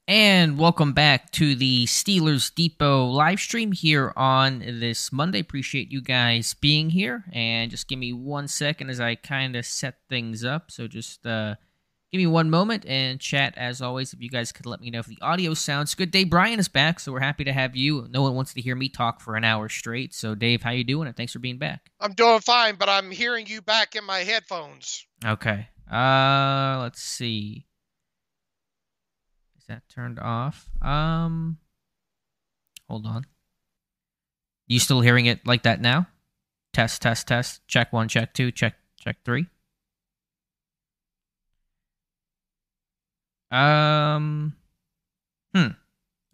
And welcome back to the Steelers Depot live stream here on this Monday. Appreciate you guys being here. And just give me 1 second as I kind of set things up. So just give me one moment and chat as always. If you guys could let me know if the audio sounds good. Dave Bryan is back, so we're happy to have you. No one wants to hear me talk for an hour straight. So Dave, how you doing? And thanks for being back. I'm doing fine, but I'm hearing you back in my headphones. Okay. Let's see. That turned off. Hold on. You still hearing it like that now? Test, test, test. Check 1, check 2, check 3. I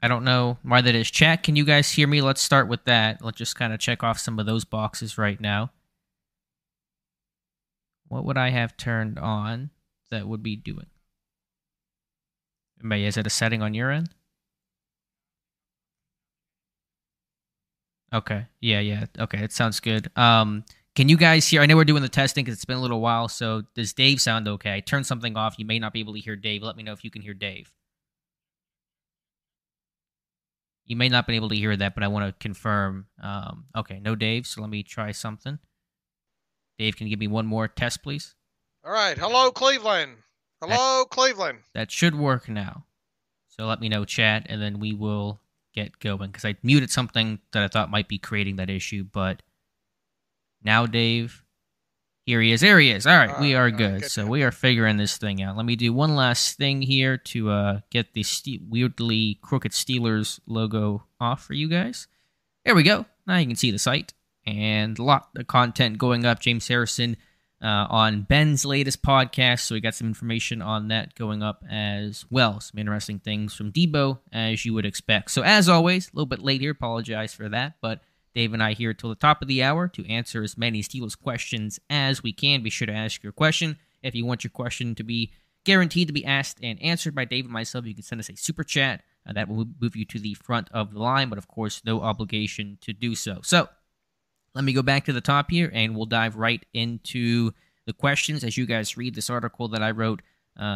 don't know why that is. Chat, can you guys hear me? Let's start with that. Let's just kind of check off some of those boxes right now. What would I have turned on that would be doing? Is it a setting on your end? Okay. Yeah. Okay, it sounds good. Can you guys hear? I know we're doing the testing because it's been a little while, so does Dave sound okay? I turned something off. You may not be able to hear Dave. Let me know if you can hear Dave. You may not be able to hear that, but I want to confirm. Okay, no Dave, so let me try something. Dave, can you give me one more test, please? All right. Hello, Cleveland. Hello, Cleveland. That should work now. So let me know, chat, and then we will get going. Because I muted something that I thought might be creating that issue, but now, Dave, here he is. There he is. All right, we are good. So we are figuring this thing out. Let me do one last thing here to get the weirdly crooked Steelers logo off for you guys. There we go. Now you can see the site. And a lot of content going up. James Harrison on Ben's latest podcast, so we got some information on that going up as well. Some interesting things from Debo, as you would expect. So as always, a little bit late here, apologize for that, but Dave and I here till the top of the hour to answer as many Steelers questions as we can. Be sure to ask your question. If you want your question to be guaranteed to be asked and answered by Dave and myself, you can send us a super chat. That will move you to the front of the line, but of course, no obligation to do so. So, let me go back to the top here, and we'll dive right into the questions as you guys read this article that I wrote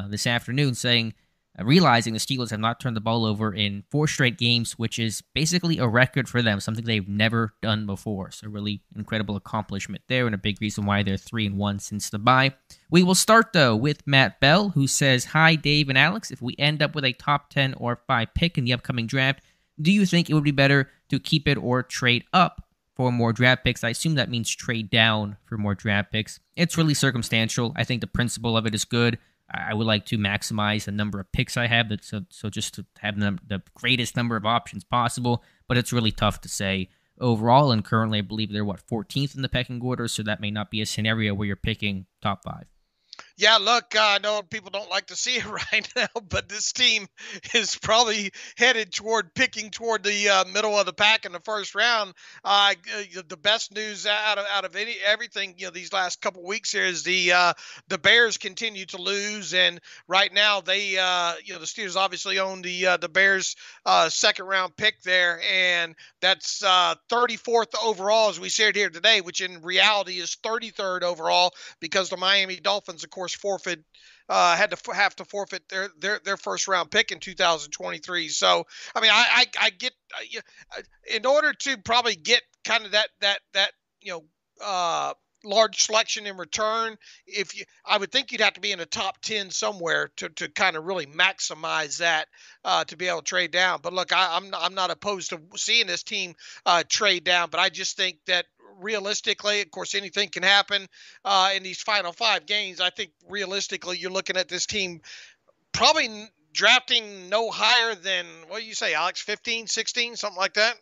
this afternoon saying, realizing the Steelers have not turned the ball over in 4 straight games, which is basically a record for them, something they've never done before. So really incredible accomplishment there, and a big reason why they're 3-1 since the bye. We will start, though, with Matt Bell, who says, "Hi, Dave and Alex. If we end up with a top 10 or 5 pick in the upcoming draft, do you think it would be better to keep it or trade up for more draft picks?" I assume that means trade down for more draft picks. It's really circumstantial. I think the principle of it is good. I would like to maximize the number of picks I have, so just to have the greatest number of options possible, but it's really tough to say overall, and currently I believe they're, 14th in the pecking order, so that may not be a scenario where you're picking top 5. Yeah, look, I know people don't like to see it right now, but this team is probably headed picking toward the middle of the pack in the first round. The best news out of everything, these last couple weeks here is the Bears continue to lose, and right now they, the Steelers obviously own the Bears second round pick there, and that's 34th overall as we sit here today, which in reality is 33rd overall because the Miami Dolphins, of course, have to forfeit their first round pick in 2023. So I mean, I get in order to probably get kind of that large selection in return, I would think you'd have to be in the top 10 somewhere to kind of really maximize that to be able to trade down. But look, I'm not opposed to seeing this team trade down, but I just think that realistically, of course, anything can happen in these final 5 games. I think realistically, you're looking at this team probably drafting no higher than, what do you say, Alex, 15, 16, something like that?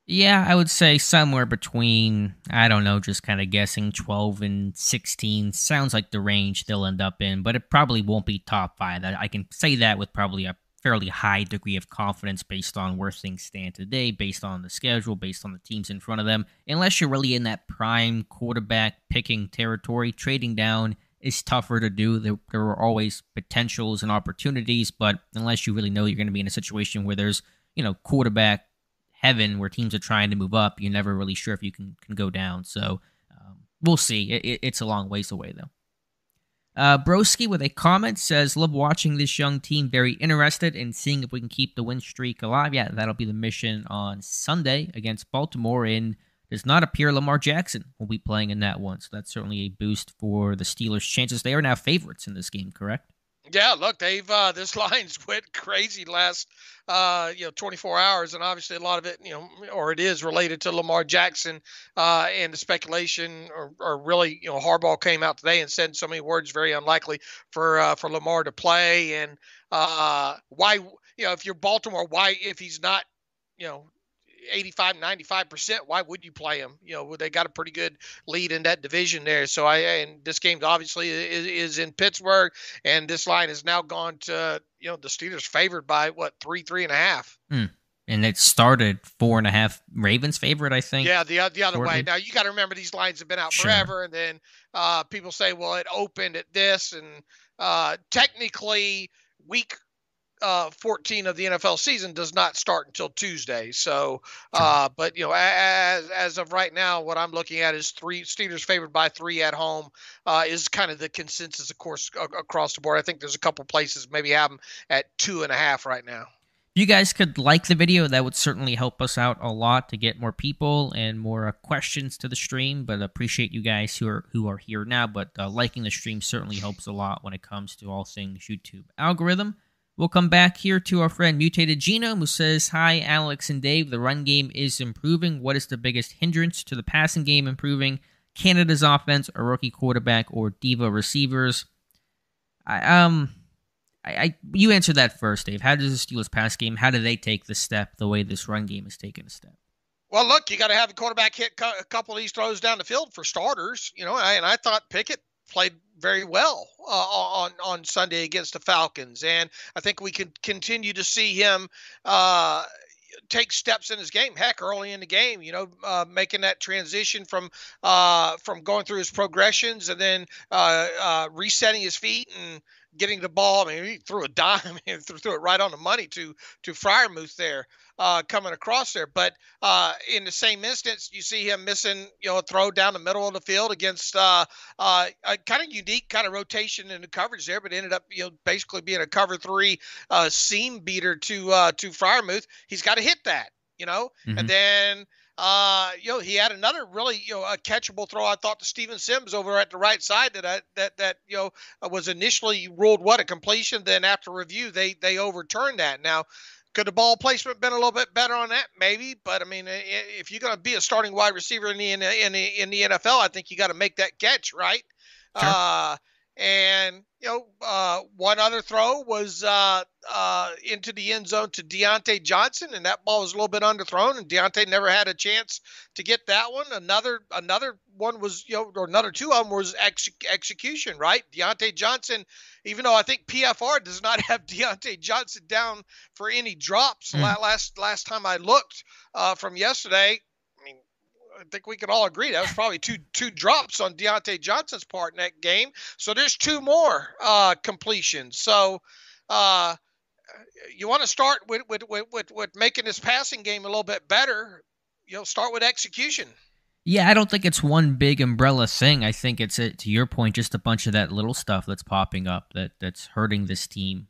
Yeah, I would say somewhere between, I don't know, just kind of guessing 12 and 16 sounds like the range they'll end up in, but it probably won't be top 5. I can say that with probably a fairly high degree of confidence based on where things stand today, based on the schedule, based on the teams in front of them. Unless you're really in that prime quarterback picking territory, trading down is tougher to do. There are always potentials and opportunities, but unless you really know you're going to be in a situation where there's, quarterback heaven where teams are trying to move up, you're never really sure if you can go down. So we'll see. It's a long ways away, though. Broski with a comment says, love watching this young team. Very interested in seeing if we can keep the win streak alive. Yeah, that'll be the mission on Sunday against Baltimore. And does not appear Lamar Jackson will be playing in that one. So that's certainly a boost for the Steelers' chances. They are now favorites in this game, correct? Yeah, look, they've this line's went crazy last 24 hours, and obviously a lot of it, or it is related to Lamar Jackson and the speculation, or really, Harbaugh came out today and said so many words, very unlikely for Lamar to play, and why, if you're Baltimore, why, if he's not, 85, 95%, why would you play him? They got a pretty good lead in that division there. So and this game obviously is in Pittsburgh, and this line has now gone to, the Steelers favored by what, 3.5. And it started 4.5 Ravens favorite, I think. Yeah, the other way. Now you got to remember these lines have been out forever, and then people say, well, it opened at this, and technically week 14 of the NFL season does not start until Tuesday. So, but as of right now, what I'm looking at is Steelers favored by 3 at home is kind of the consensus, of course, across the board. I think there's a couple places maybe have them at 2.5 right now. If you guys could like the video, that would certainly help us out a lot to get more people and more questions to the stream. But appreciate you guys who are here now. But liking the stream certainly helps a lot when it comes to all things YouTube algorithm. We'll come back here to our friend Mutated Genome, who says, hi, Alex and Dave. The run game is improving. What is the biggest hindrance to the passing game improving? Canada's offense, a rookie quarterback, or diva receivers? You answered that first, Dave. How does the Steelers pass game, how do they take the step the way this run game has taken a step? Well, look, you got to have the quarterback hit a couple of these throws down the field for starters, and I thought Pickett played very well on Sunday against the Falcons, and I think we can continue to see him take steps in his game. Heck, early in the game, making that transition from going through his progressions and then resetting his feet and getting the ball. I mean, he threw a dime, threw it right on the money to Freiermuth there, coming across there. But in the same instance, you see him missing, a throw down the middle of the field against a kind of unique kind of rotation in the coverage there, but ended up, basically being a cover 3 seam beater to Freiermuth. He's got to hit that, Mm-hmm. and then. He had another really, a catchable throw. I thought to Steven Sims over at the right side that was initially ruled a completion. Then after review, they overturned that. Now, could the ball placement been a little bit better on that? Maybe, but I mean, if you're going to be a starting wide receiver in the NFL, I think you got to make that catch, right? Sure. And one other throw was into the end zone to Deontay Johnson, and that ball was a little bit underthrown, and Deontay never had a chance to get that one. Another one was, or another 2 of them was execution, right? Deontay Johnson, even though I think PFR does not have Deontay Johnson down for any drops. Last time I looked from yesterday, I think we can all agree that was probably two drops on Deontay Johnson's part in that game. So there's 2 more completions. So you want to start with making this passing game a little bit better. Start with execution. Yeah, I don't think it's one big umbrella thing. I think it's, to your point, just a bunch of that little stuff that's popping up that's hurting this team,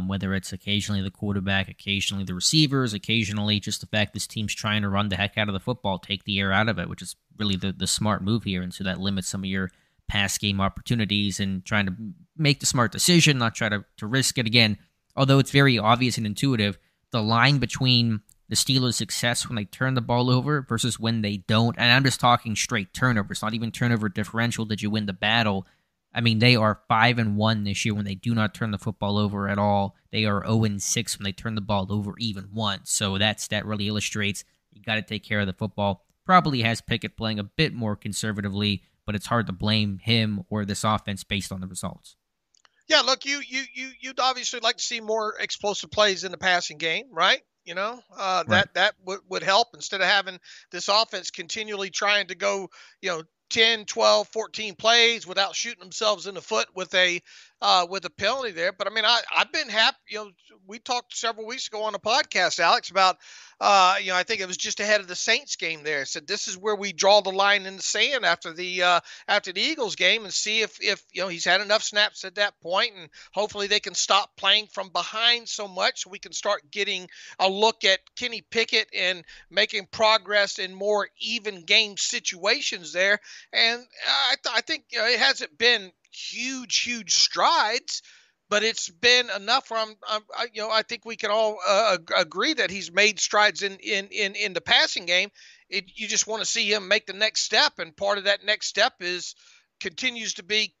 whether it's occasionally the quarterback, occasionally the receivers, occasionally just the fact this team's trying to run the heck out of the football, take the air out of it, which is really the smart move here. And so that limits some of your pass game opportunities and trying to make the smart decision, not try to risk it again. Although it's very obvious and intuitive, the line between the Steelers' success when they turn the ball over versus when they don't, and I'm just talking straight turnovers, not even turnover differential. Did you win the battle? I mean, they are 5-1 this year when they do not turn the football over at all. They are 0-6 when they turn the ball over even once. So that really illustrates you got to take care of the football. Probably has Pickett playing a bit more conservatively, but it's hard to blame him or this offense based on the results. Yeah, look, you'd obviously like to see more explosive plays in the passing game, right? Right. That would help instead of having this offense continually trying to go, 10, 12, 14 plays without shooting themselves in the foot with a penalty there. But I mean, I've been happy. We talked several weeks ago on the podcast, Alex, about I think it was just ahead of the Saints game there. I said this is where we draw the line in the sand after the Eagles game and see if he's had enough snaps at that point, and hopefully they can stop playing from behind so much so we can start getting a look at Kenny Pickett and making progress in more even game situations there. And I think it hasn't been huge strides, but it's been enough where I think we can all agree that he's made strides in the passing game. You just want to see him make the next step, and part of that next step continues to be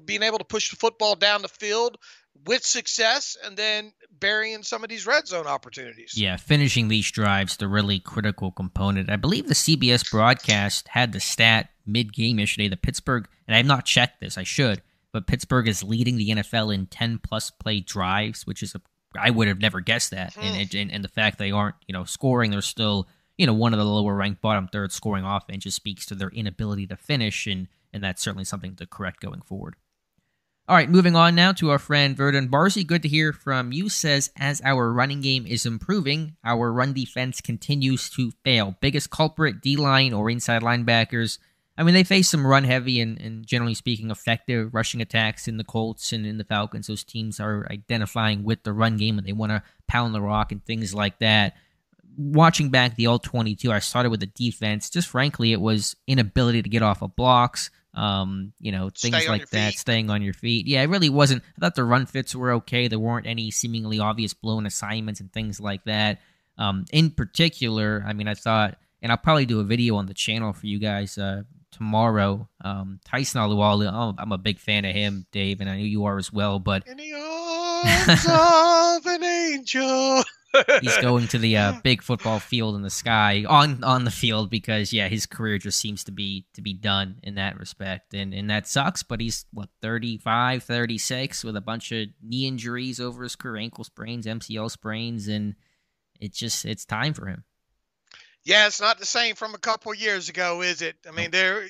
being able to push the football down the field with success, and then burying some of these red zone opportunities. Yeah, finishing these drives, the really critical component. I believe the CBS broadcast had the stat mid-game yesterday that Pittsburgh, and I have not checked this, I should, but Pittsburgh is leading the NFL in 10-plus play drives, which is I would have never guessed that. And the fact they aren't, scoring, they're still, one of the lower-ranked bottom third scoring offense just speaks to their inability to finish, and that's certainly something to correct going forward. All right, moving on now to our friend Verdon Barzi. Good to hear from you. Says, as our running game is improving, our run defense continues to fail. Biggest culprit, D-line or inside linebackers? I mean, they face some run-heavy and generally speaking, effective rushing attacks in the Colts and in the Falcons. Those teams are identifying with the run game and they want to pound the rock and things like that. Watching back the All-22, I started with the defense. Just frankly, it was inability to get off of blocks. Things like that, staying on your feet. Yeah, it really wasn't. I thought the run fits were okay. There weren't any seemingly obvious blown assignments and things like that. In particular, I mean, I thought, and I'll probably do a video on the channel for you guys tomorrow. Tyson Alualu, I'm a big fan of him, Dave, and I know you are as well. But in the arms of an angel. He's going to the big football field in the sky on the field because his career just seems to be done in that respect, and that sucks. But he's 35, 36 with a bunch of knee injuries over his career, ankle sprains, MCL sprains, and it's time for him. Yeah, it's not the same from a couple of years ago, is it? I mean, they're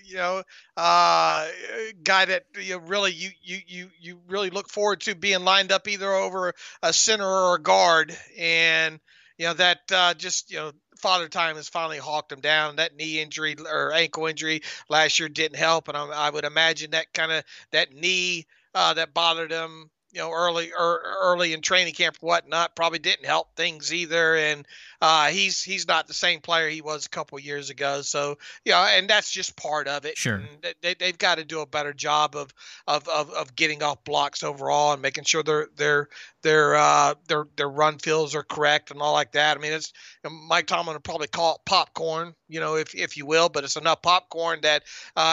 guy that you really look forward to being lined up either over a center or a guard, and Father Time has finally hawked him down. That knee injury or ankle injury last year didn't help, and I would imagine that knee that bothered him early in training camp or whatnot probably didn't help things either. And he's not the same player he was a couple years ago. So, and that's just part of it. Sure. And they've got to do a better job of getting off blocks overall and making sure their run fills are correct and all like that. I mean, it's Mike Tomlin would probably call it popcorn, if you will, but it's enough popcorn that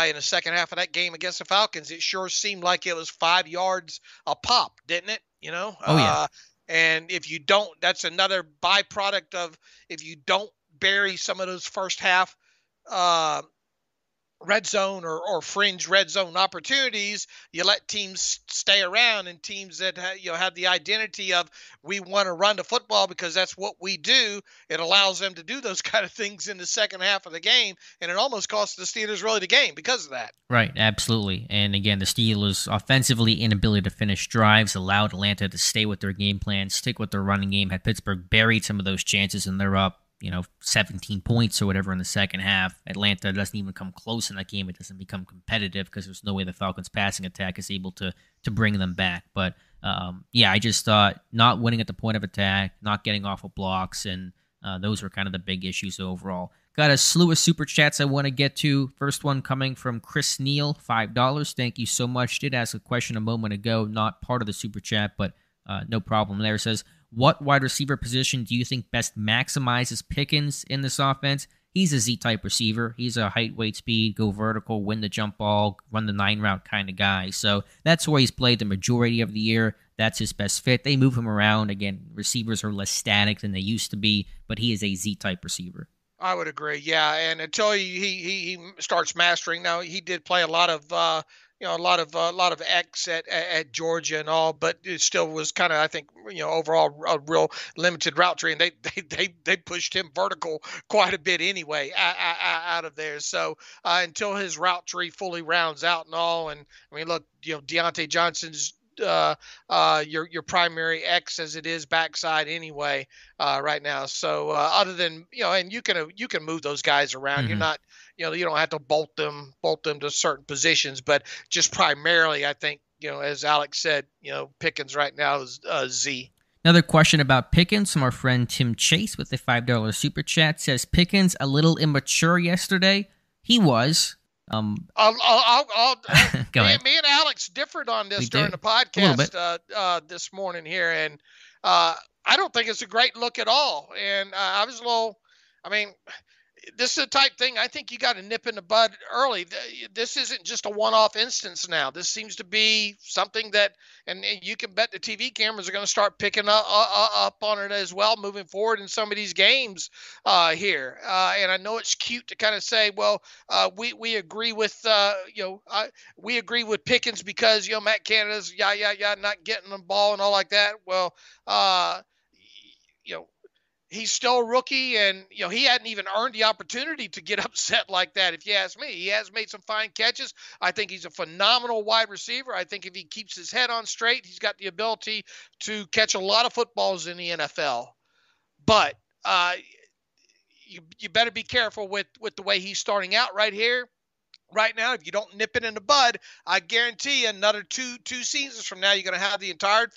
in the second half of that game against the Falcons, it sure seemed like it was 5 yards a pop, didn't it? Oh, yeah. And if you don't, that's another byproduct of if you don't bury some of those first half red zone or fringe red zone opportunities, you let teams stay around, and teams that have the identity of we want to run the football because that's what we do. It allows them to do those kind of things in the second half of the game, and it almost cost the Steelers really the game because of that. Right, absolutely. And again, the Steelers' offensively inability to finish drives allowed Atlanta to stay with their game plan, stick with their running game. Had Pittsburgh buried some of those chances and they're up 17 points or whatever in the second half, Atlanta doesn't even come close in that game. It doesn't become competitive because there's no way the Falcons' passing attack is able to bring them back. But, I just thought not winning at the point of attack, not getting off of blocks, and those were kind of the big issues overall. Got a slew of super chats I want to get to. First one coming from Chris Neal, $5. Thank you so much. Did ask a question a moment ago, not part of the super chat, but no problem there. It says, what wide receiver position do you think best maximizes Pickens in this offense? He's a Z-type receiver. He's a height, weight, speed, go vertical, win the jump ball, run the 9 route kind of guy. So that's where he's played the majority of the year. That's his best fit. They move him around. Again, receivers are less static than they used to be, but he is a Z-type receiver. I would agree, yeah. And until he starts mastering, now he did play a lot of a lot of X at Georgia and all, but it still was kind of, I think, overall a real limited route tree, and they pushed him vertical quite a bit anyway out of there. So until his route tree fully rounds out and all, and I mean, look, Deontay Johnson's your primary X as it is backside anyway right now. So other than and you can move those guys around. You're Mm-hmm. not you don't have to bolt them to certain positions, but just primarily I think as Alex said, Pickens right now is Z. Another question about Pickens from our friend Tim Chase with the $5 super chat says Pickens a little immature yesterday. He was. I'll Go ahead. me and Alex differed on this We during did. the podcast this morning here, and I don't think it's a great look at all. And I was a little, I mean, this is the type thing I think you got to nip in the bud early. This isn't just a one-off instance now. This seems to be something that, and you can bet the TV cameras are going to start picking up on it as well moving forward in some of these games here. And I know it's cute to kind of say, well, we agree with we agree with Pickens because Matt Canada's not getting the ball and all like that. Well, he's still a rookie, and he hadn't even earned the opportunity to get upset like that. If you ask me, he has made some fine catches. I think he's a phenomenal wide receiver. I think if he keeps his head on straight, he's got the ability to catch a lot of footballs in the NFL. But you better be careful with the way he's starting out right here. Right now, if you don't nip it in the bud, I guarantee you another two seasons from now, you're going to have the entire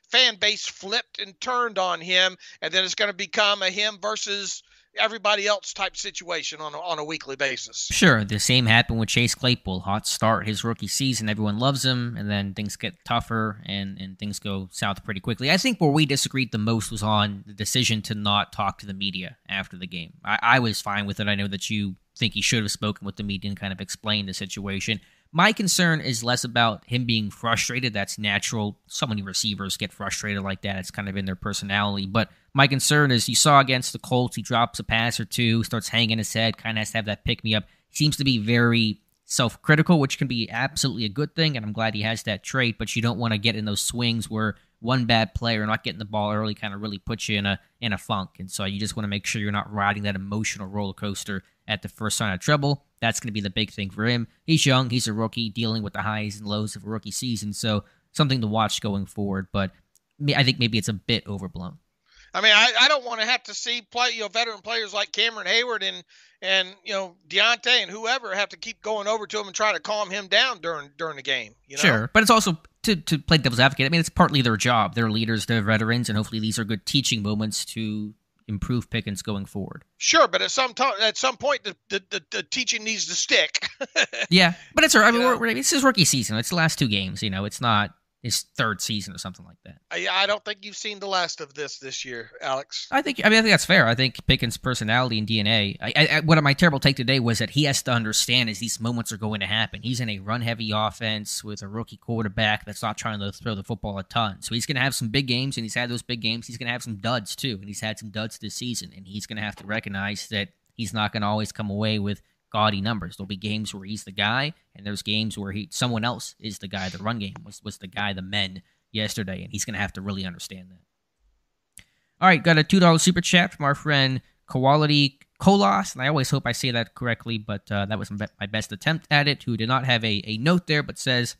fan base flipped and turned on him, and then it's going to become a him versus everybody else type situation on a weekly basis. Sure, the same happened with Chase Claypool. Hot start his rookie season, everyone loves him, and then things get tougher and things go south pretty quickly. I think where we disagreed the most was on the decision to not talk to the media after the game. I was fine with it. I know that you think he should have spoken with the media and kind of explained the situation. My concern is less about him being frustrated. That's natural. So many receivers get frustrated like that. It's kind of in their personality. But my concern is you saw against the Colts, he drops a pass or two, starts hanging his head, kind of has to have that pick-me-up. He seems to be very self-critical, which can be absolutely a good thing, and I'm glad he has that trait, but you don't want to get in those swings where one bad player not getting the ball early kind of really puts you in a funk. And so you just want to make sure you're not riding that emotional roller coaster at the first sign of trouble. That's going to be the big thing for him. He's young. He's a rookie dealing with the highs and lows of a rookie season. So something to watch going forward. But I think maybe it's a bit overblown. I mean, I don't want to have to see veteran players like Cameron Hayward and Deontay and whoever have to keep going over to him and try to calm him down during the game. Sure, but it's also to play devil's advocate. I mean, it's partly their job. They're leaders, they're veterans, and hopefully these are good teaching moments to improve Pickens going forward. Sure, but at some point, the teaching needs to stick. Yeah, but it's I mean, it's his rookie season. It's the last two games. It's not his third season or something like that. I don't think you've seen the last of this year, Alex. I think that's fair. I think Pickens' personality and DNA. What my terrible take today was that he has to understand is these moments are going to happen. He's in a run-heavy offense with a rookie quarterback that's not trying to throw the football a ton. So he's going to have some big games, and he's had those big games. He's going to have some duds too, and he's had some duds this season. And he's going to have to recognize that he's not going to always come away with gaudy numbers. There'll be games where he's the guy, and there's games where someone else is the guy. The run game was the guy, the men yesterday, and he's going to have to really understand that. All right, got a $2 super chat from our friend Quality Kolas, and I always hope I say that correctly, but that was my best attempt at it, who did not have a note there, but says,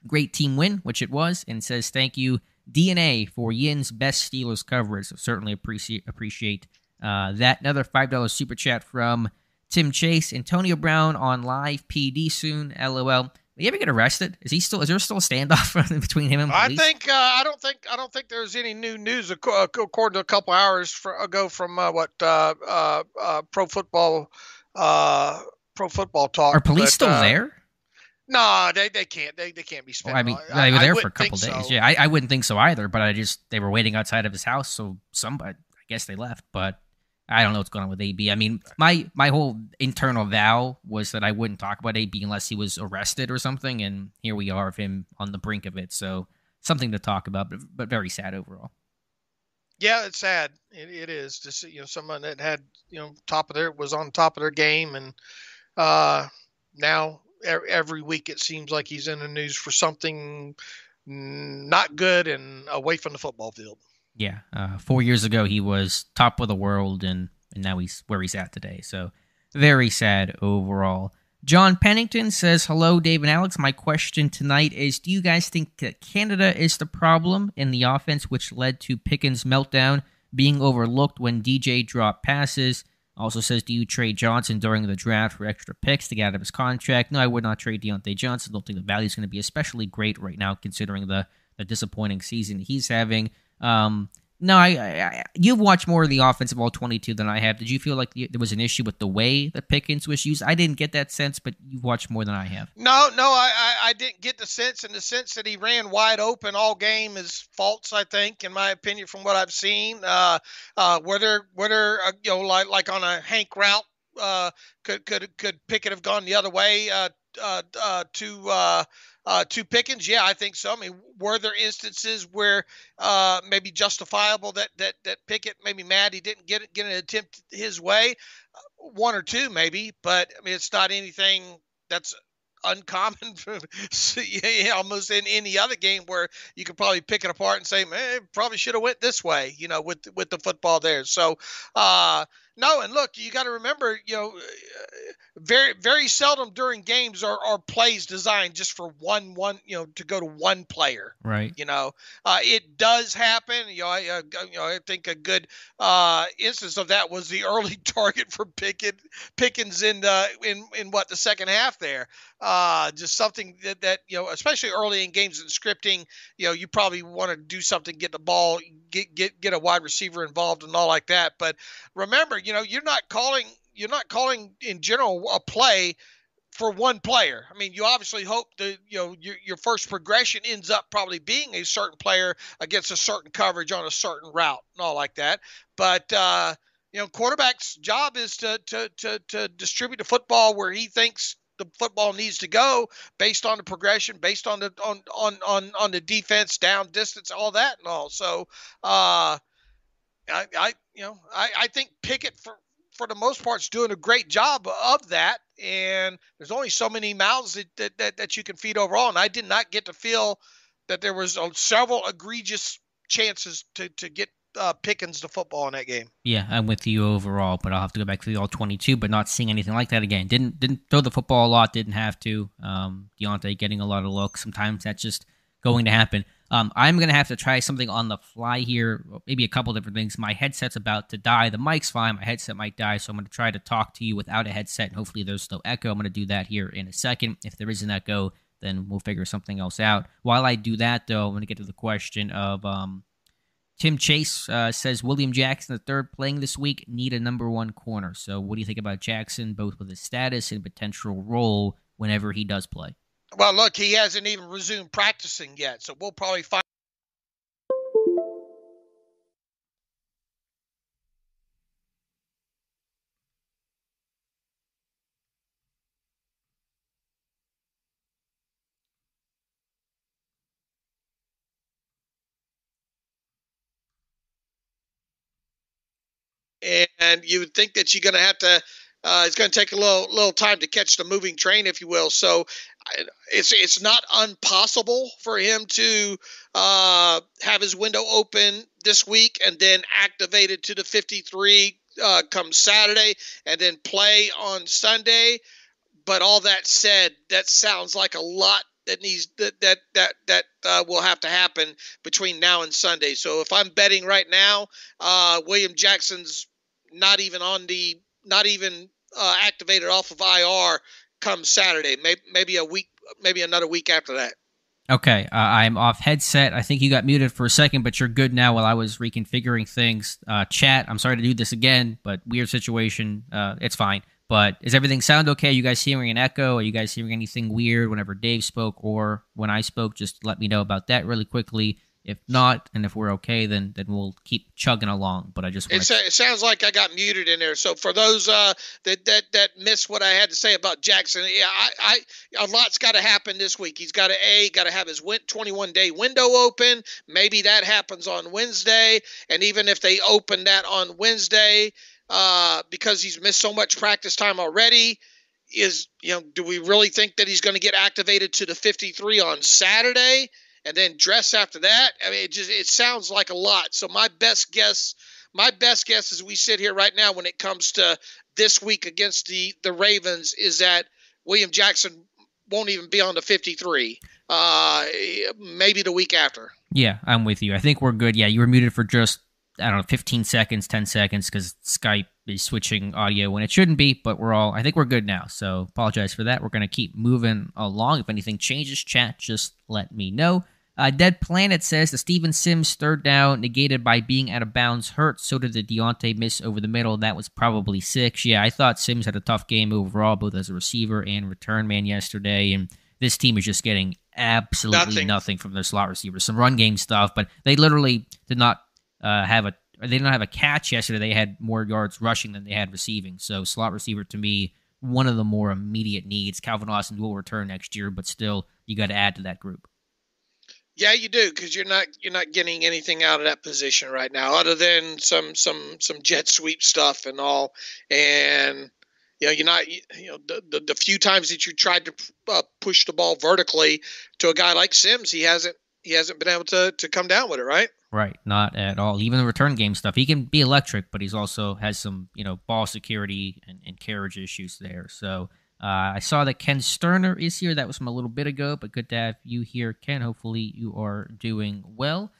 great team win, which it was, and says, thank you, DNA, for Yin's best Steelers coverage. So certainly appreciate that. Another $5 super chat from Tim Chase. Antonio Brown on live PD soon. LOL. Will he ever get arrested? Is there still a standoff between him and police? I don't think there's any new news according to a couple hours ago from Pro Football Talk. Are police still there? No, they can't. They can't be spent. Well, I mean, they were there for a couple days. So. Yeah, I wouldn't think so either. But they were waiting outside of his house, so I guess they left. But I don't know what's going on with AB. I mean, my whole internal vow was that I wouldn't talk about AB unless he was arrested or something, and here we are of him on the brink of it. So something to talk about, but very sad overall. Yeah, it's sad. It is to see someone that had was on top of their game, and now every week it seems like he's in the news for something not good and away from the football field. Yeah, 4 years ago he was top of the world, and now he's where he's at today. So very sad overall. John Pennington says, "Hello, Dave and Alex. My question tonight is: do you guys think that Canada is the problem in the offense, which led to Pickens' meltdown, being overlooked when DJ dropped passes?" Also says, "Do you trade Johnson during the draft for extra picks to get out of his contract?" No, I would not trade Deontay Johnson. I don't think the value is going to be especially great right now, considering the disappointing season he's having. No, you've watched more of the offensive all-22 than I have. Did you feel like there was an issue with the way that Pickens was used? I didn't get that sense, but you've watched more than I have. No, I didn't get the sense. In the sense that he ran wide open all game is false, I think, in my opinion, from what I've seen. Whether like on a Hank route, could Pickett have gone the other way to Pickens? Yeah, I think so. I mean, were there instances where maybe justifiable that Pickett maybe mad he didn't get an attempt his way? One or two maybe, but I mean, it's not anything that's uncommon for almost in any other game where you could probably pick it apart and say, man, probably should have went this way, with the football there. So no, and look, you got to remember, very, very seldom during games are plays designed just for one, to go to one player. Right. It does happen. I think a good instance of that was the early target for Pickens in the second half there. Just something that especially early in games and scripting, you probably want to do something, get the ball, get a wide receiver involved and all like that. But remember, you're not calling in general a play for one player. I mean, you obviously hope that your first progression ends up probably being a certain player against a certain coverage on a certain route and all like that. But quarterback's job is to distribute the football where he thinks the football needs to go, based on the progression, based on the defense, down distance, all that and all. So I think Pickett for the most part is doing a great job of that. And there's only so many mouths that you can feed overall. And I did not get to feel that there was several egregious chances to get Pickens the football in that game. Yeah, I'm with you overall, but I'll have to go back to the all-22, but not seeing anything like that again. Didn't throw the football a lot, didn't have to. Deontay getting a lot of looks. Sometimes that's just going to happen. I'm going to have to try something on the fly here, maybe a couple different things. My headset's about to die. The mic's fine. My headset might die, so I'm going to try to talk to you without a headset, and hopefully there's no echo. I'm going to do that here in a second. If there is an echo, then we'll figure something else out. While I do that, though, I'm going to get to the question of Tim Chase says, William Jackson III playing this week, need a number one corner. So what do you think about Jackson, both with his status and potential role whenever he does play? Well, look, he hasn't even resumed practicing yet, so we'll probably find. And you would think that you're going to have to. It's going to take a little time to catch the moving train, if you will. So it's not impossible for him to have his window open this week and then activated to the 53 come Saturday and then play on Sunday. But all that said, that sounds like a lot that needs that will have to happen between now and Sunday. So if I'm betting right now, William Jackson's not even activated off of IR come Saturday. Maybe a week, maybe another week after that. Okay, I'm off headset. I think you got muted for a second, but you're good now while I was reconfiguring things. Chat, I'm sorry to do this again, but weird situation. It's fine. But is everything sound okay? Are you guys hearing an echo? Are you guys hearing anything weird whenever Dave spoke or when I spoke? Just let me know about that really quickly. If not, and if we're okay, then we'll keep chugging along. But I just want it sounds like I got muted in there. So for those that missed what I had to say about Jackson, yeah, a lot's got to happen this week. He's got to have his 21-day window open. Maybe that happens on Wednesday, and even if they open that on Wednesday, because he's missed so much practice time already, do we really think that he's going to get activated to the 53 on Saturday and then dress after that? I mean, it sounds like a lot. So my best guess as we sit here right now when it comes to this week against the Ravens is that William Jackson won't even be on the 53. Maybe the week after. Yeah, I'm with you. I think we're good. Yeah, you were muted for just, I don't know, 15 seconds, 10 seconds, because Skype is switching audio when it shouldn't be, but I think we're good now. So apologize for that. We're going to keep moving along. If anything changes, chat, just let me know. Dead Planet says the Steven Sims third down negated by being out of bounds hurt. So did the Deontay miss over the middle. That was probably 6. Yeah, I thought Sims had a tough game overall, both as a receiver and return man yesterday. And this team is just getting absolutely nothing from their slot receivers. Some run game stuff, but they literally did not have a catch yesterday. They had more yards rushing than they had receiving. So slot receiver, to me, one of the more immediate needs. Calvin Austin will return next year, but still, you got to add to that group. Yeah, you do, because you're not getting anything out of that position right now, other than some jet sweep stuff and all. And you're not the few times that you tried to push the ball vertically to a guy like Sims, he hasn't been able to come down with it, right? Right, not at all. Even the return game stuff, he can be electric, but he's also has some ball security and carriage issues there. So. I saw that Ken Sterner is here. That was from a little bit ago, but good to have you here, Ken. Hopefully you are doing well.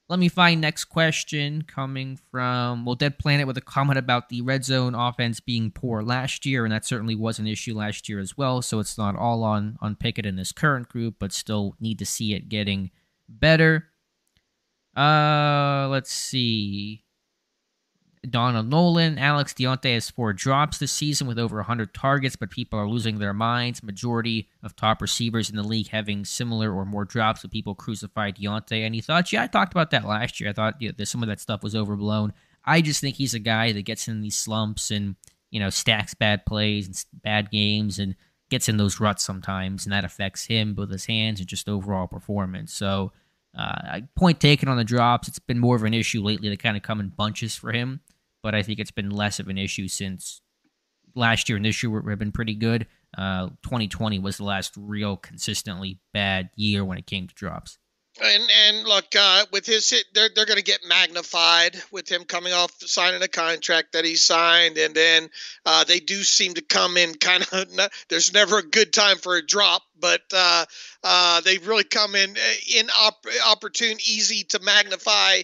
Let me find next question coming from, Dead Planet with a comment about the red zone offense being poor last year, and that certainly was an issue last year as well, so it's not all on Pickett in this current group, but still need to see it getting better. Let's see. Donald Nolan, Alex Deontay has 4 drops this season with over 100 targets, but people are losing their minds. Majority of top receivers in the league having similar or more drops, but people crucify Deontay. Any thoughts? Yeah, I talked about that last year. I thought some of that stuff was overblown. I just think he's a guy that gets in these slumps and stacks bad plays and bad games and gets in those ruts sometimes, and that affects him, both his hands and just overall performance. So, point taken on the drops. It's been more of an issue lately. They kind of come in bunches for him. But I think it's been less of an issue since last year and this year have been pretty good. 2020 was the last real consistently bad year when it came to drops. And look, with his hit, they're going to get magnified with him coming off signing a contract that he signed, and then they do seem to come in kind of. There's never a good time for a drop, but they really come in opportune, easy to magnify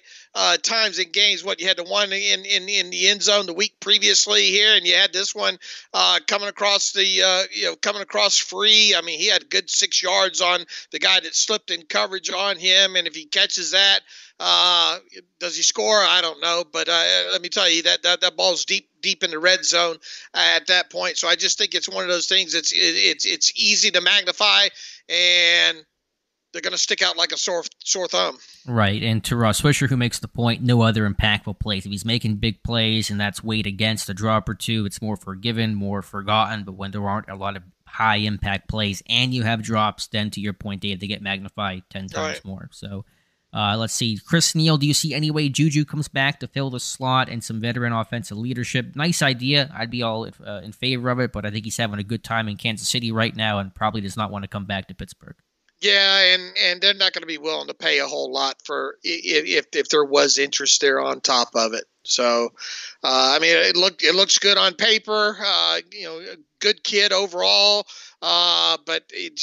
times in games. What you had the one in the end zone the week previously here, and you had this one coming across coming across free. I mean, he had good 6 yards on the guy that slipped in coverage on him, and if he catches that, does he score? I don't know, but let me tell you that ball's deep in the red zone at that point. So I just think it's one of those things. It's easy to magnify, and they're going to stick out like a sore thumb. Right, and to Ross Fisher, who makes the point, no other impactful plays. If he's making big plays and that's weighed against a drop or two, it's more forgiven, more forgotten. But when there aren't a lot of high-impact plays and you have drops, then to your point, Dave, they get magnified 10 times more. So let's see. Chris Neal, do you see any way Juju comes back to fill the slot and some veteran offensive leadership? Nice idea. I'd be all in favor of it, but I think he's having a good time in Kansas City right now and probably does not want to come back to Pittsburgh. Yeah, and they're not going to be willing to pay a whole lot for if there was interest there on top of it. So, I mean, it looks good on paper. A good kid overall, but it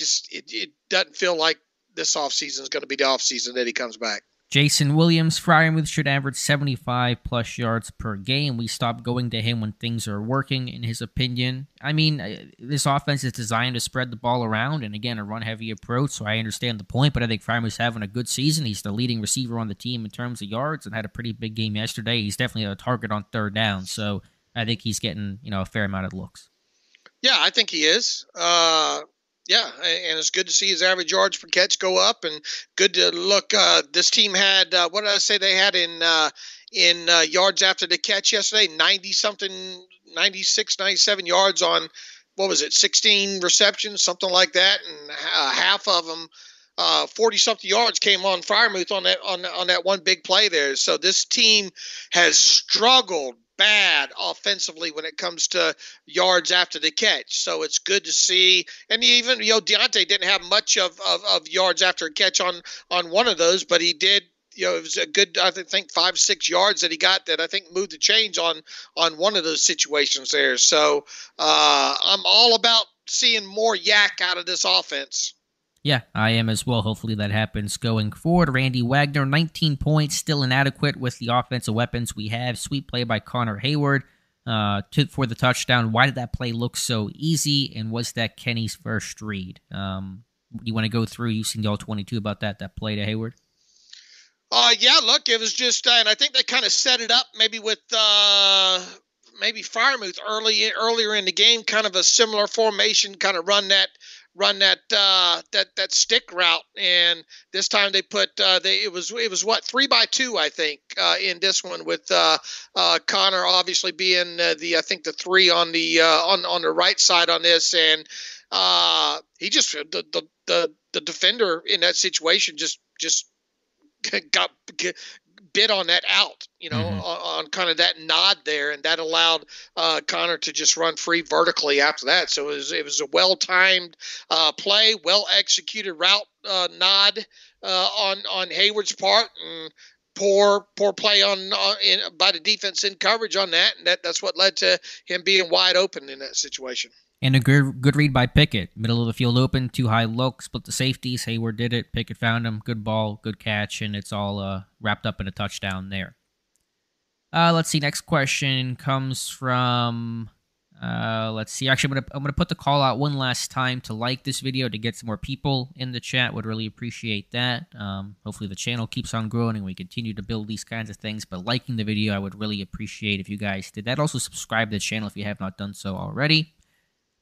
doesn't feel like this offseason is going to be the offseason that he comes back. Jason Williams, Freiermuth should average 75-plus yards per game. We stop going to him when things are working, in his opinion. I mean, this offense is designed to spread the ball around, and again, a run-heavy approach, so I understand the point, but I think Freiermuth's having a good season. He's the leading receiver on the team in terms of yards and had a pretty big game yesterday. He's definitely a target on third down, so I think he's getting a fair amount of looks. Yeah, I think he is. Yeah, and it's good to see his average yards per catch go up, and good to look. This team had what did I say they had in yards after the catch yesterday? 90-something, 96, 97 yards on, what was it, 16 receptions, something like that, and half of them, 40-something yards came on Freiermuth on that one big play there. So this team has struggled bad offensively when it comes to yards after the catch. So it's good to see. And even, Deontay didn't have much of yards after a catch on one of those, but he did. It was a good, I think 5-6 yards that he got that I think moved the change on one of those situations there. So I'm all about seeing more yak out of this offense. Yeah, I am as well. Hopefully that happens going forward. Randy Wagner, 19 points, still inadequate with the offensive weapons we have. Sweet play by Connor Hayward for the touchdown. Why did that play look so easy, and was that Kenny's first read? You want to go through, you've seen the all-22 about that play to Hayward? Yeah, look, it was just, and I think they kind of set it up maybe with maybe Freiermuth earlier in the game, kind of a similar formation, kind of run that stick route, and this time they put it was what 3-by-2 I think in this one with Connor obviously being I think the 3 on the on the right side on this, and he just the defender in that situation just got bit on that out, on kind of that nod there, and that allowed Connor to just run free vertically after that. So it was a well-timed play, well-executed route nod on Hayward's part, and poor play by the defense in coverage on that, and that's what led to him being wide open in that situation. And a good read by Pickett. Middle of the field open, too high look, split the safeties. Hayward did it. Pickett found him. Good ball, good catch, and it's all wrapped up in a touchdown there. Let's see. Next question comes from. Let's see. Actually, I'm gonna put the call out one last time to like this video to get some more people in the chat. Would really appreciate that. Hopefully the channel keeps on growing and we continue to build these kinds of things. But liking the video, I would really appreciate if you guys did that. Also, subscribe to the channel if you have not done so already.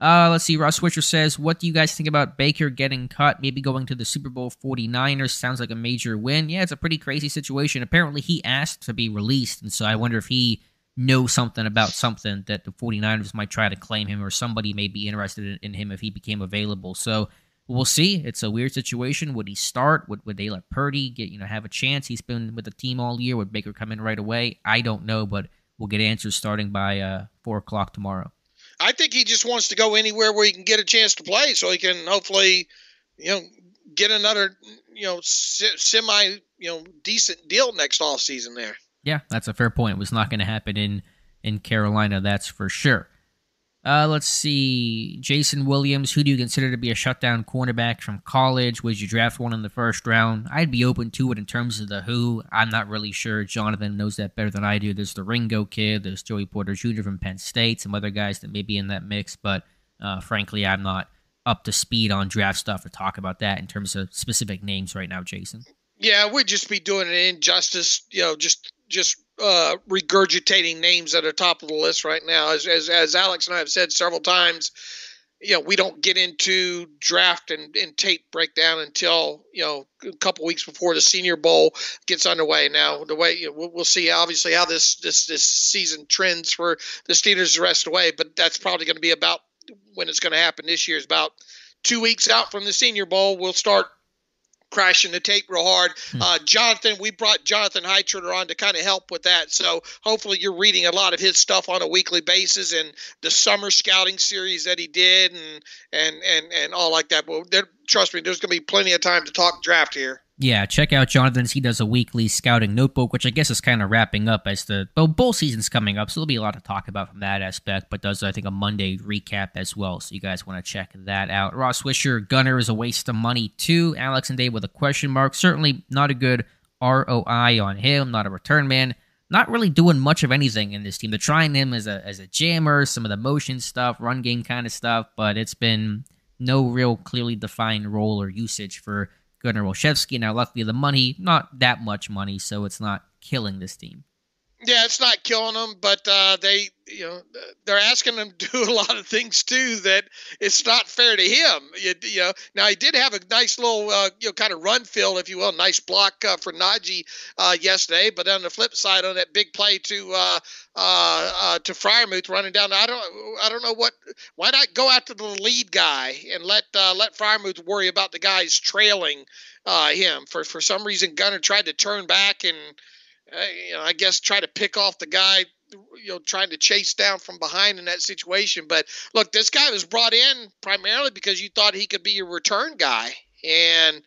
Let's see. Ross Switcher says, what do you guys think about Baker getting cut? Maybe going to the Super Bowl 49ers sounds like a major win. Yeah, it's a pretty crazy situation. Apparently, he asked to be released, and so I wonder if he knows something about something that the 49ers might try to claim him, or somebody may be interested in him if he became available. So we'll see. It's a weird situation. Would he start? Would they let Purdy have a chance? He's been with the team all year. Would Baker come in right away? I don't know, but we'll get answers starting by 4 o'clock tomorrow. I think he just wants to go anywhere where he can get a chance to play, so he can hopefully, get another, semi, decent deal next offseason there. Yeah, that's a fair point. It was not going to happen in Carolina, that's for sure. Let's see. Jason Williams, who do you consider to be a shutdown cornerback from college? Would you draft one in the first round? I'd be open to it in terms of the who. I'm not really sure. Jonathan knows that better than I do. There's the Ringo kid. There's Joey Porter Jr. from Penn State. Some other guys that may be in that mix. But frankly, I'm not up to speed on draft stuff to talk about that in terms of specific names right now, Jason. Yeah, we'd just be doing an injustice, just regurgitating names that are top of the list right now. As Alex and I have said several times, we don't get into draft and tape breakdown until, a couple weeks before the Senior Bowl gets underway. Now, the way we'll see obviously how this season trends for the Steelers the rest of the way, but that's probably going to be about when it's going to happen this year. Is about 2 weeks out from the Senior Bowl. We'll start crashing the tape real hard. Jonathan, we brought Jonathan Heitritter on to kind of help with that. So hopefully you're reading a lot of his stuff on a weekly basis, and the summer scouting series that he did and all like that. But trust me, there's going to be plenty of time to talk draft here. Yeah, check out Jonathan's. He does a weekly scouting notebook, which I guess is kind of wrapping up as the bowl season's coming up, so there'll be a lot to talk about from that aspect, but does, I think, a Monday recap as well, so you guys want to check that out. Ross Swisher, Gunner is a waste of money too. Alex and Dave with a question mark. Certainly not a good ROI on him, not a return man. Not really doing much of anything in this team. They're trying him as a jammer, some of the motion stuff, run game kind of stuff, but it's been no real clearly defined role or usage for Gunnar Olszewski. Now, luckily, the money, not that much money, so it's not killing this team. Yeah, it's not killing them, but they're asking him to do a lot of things too that it's not fair to him. Now he did have a nice little kind of run fill, if you will, nice block for Najee yesterday. But on the flip side, on that big play to Freiermuth running down, I don't know why not go after the lead guy and let Freiermuth worry about the guys trailing him. For some reason, Gunnar tried to turn back and I guess try to pick off the guy trying to chase down from behind in that situation. But look, this guy was brought in primarily because you thought he could be your return guy, and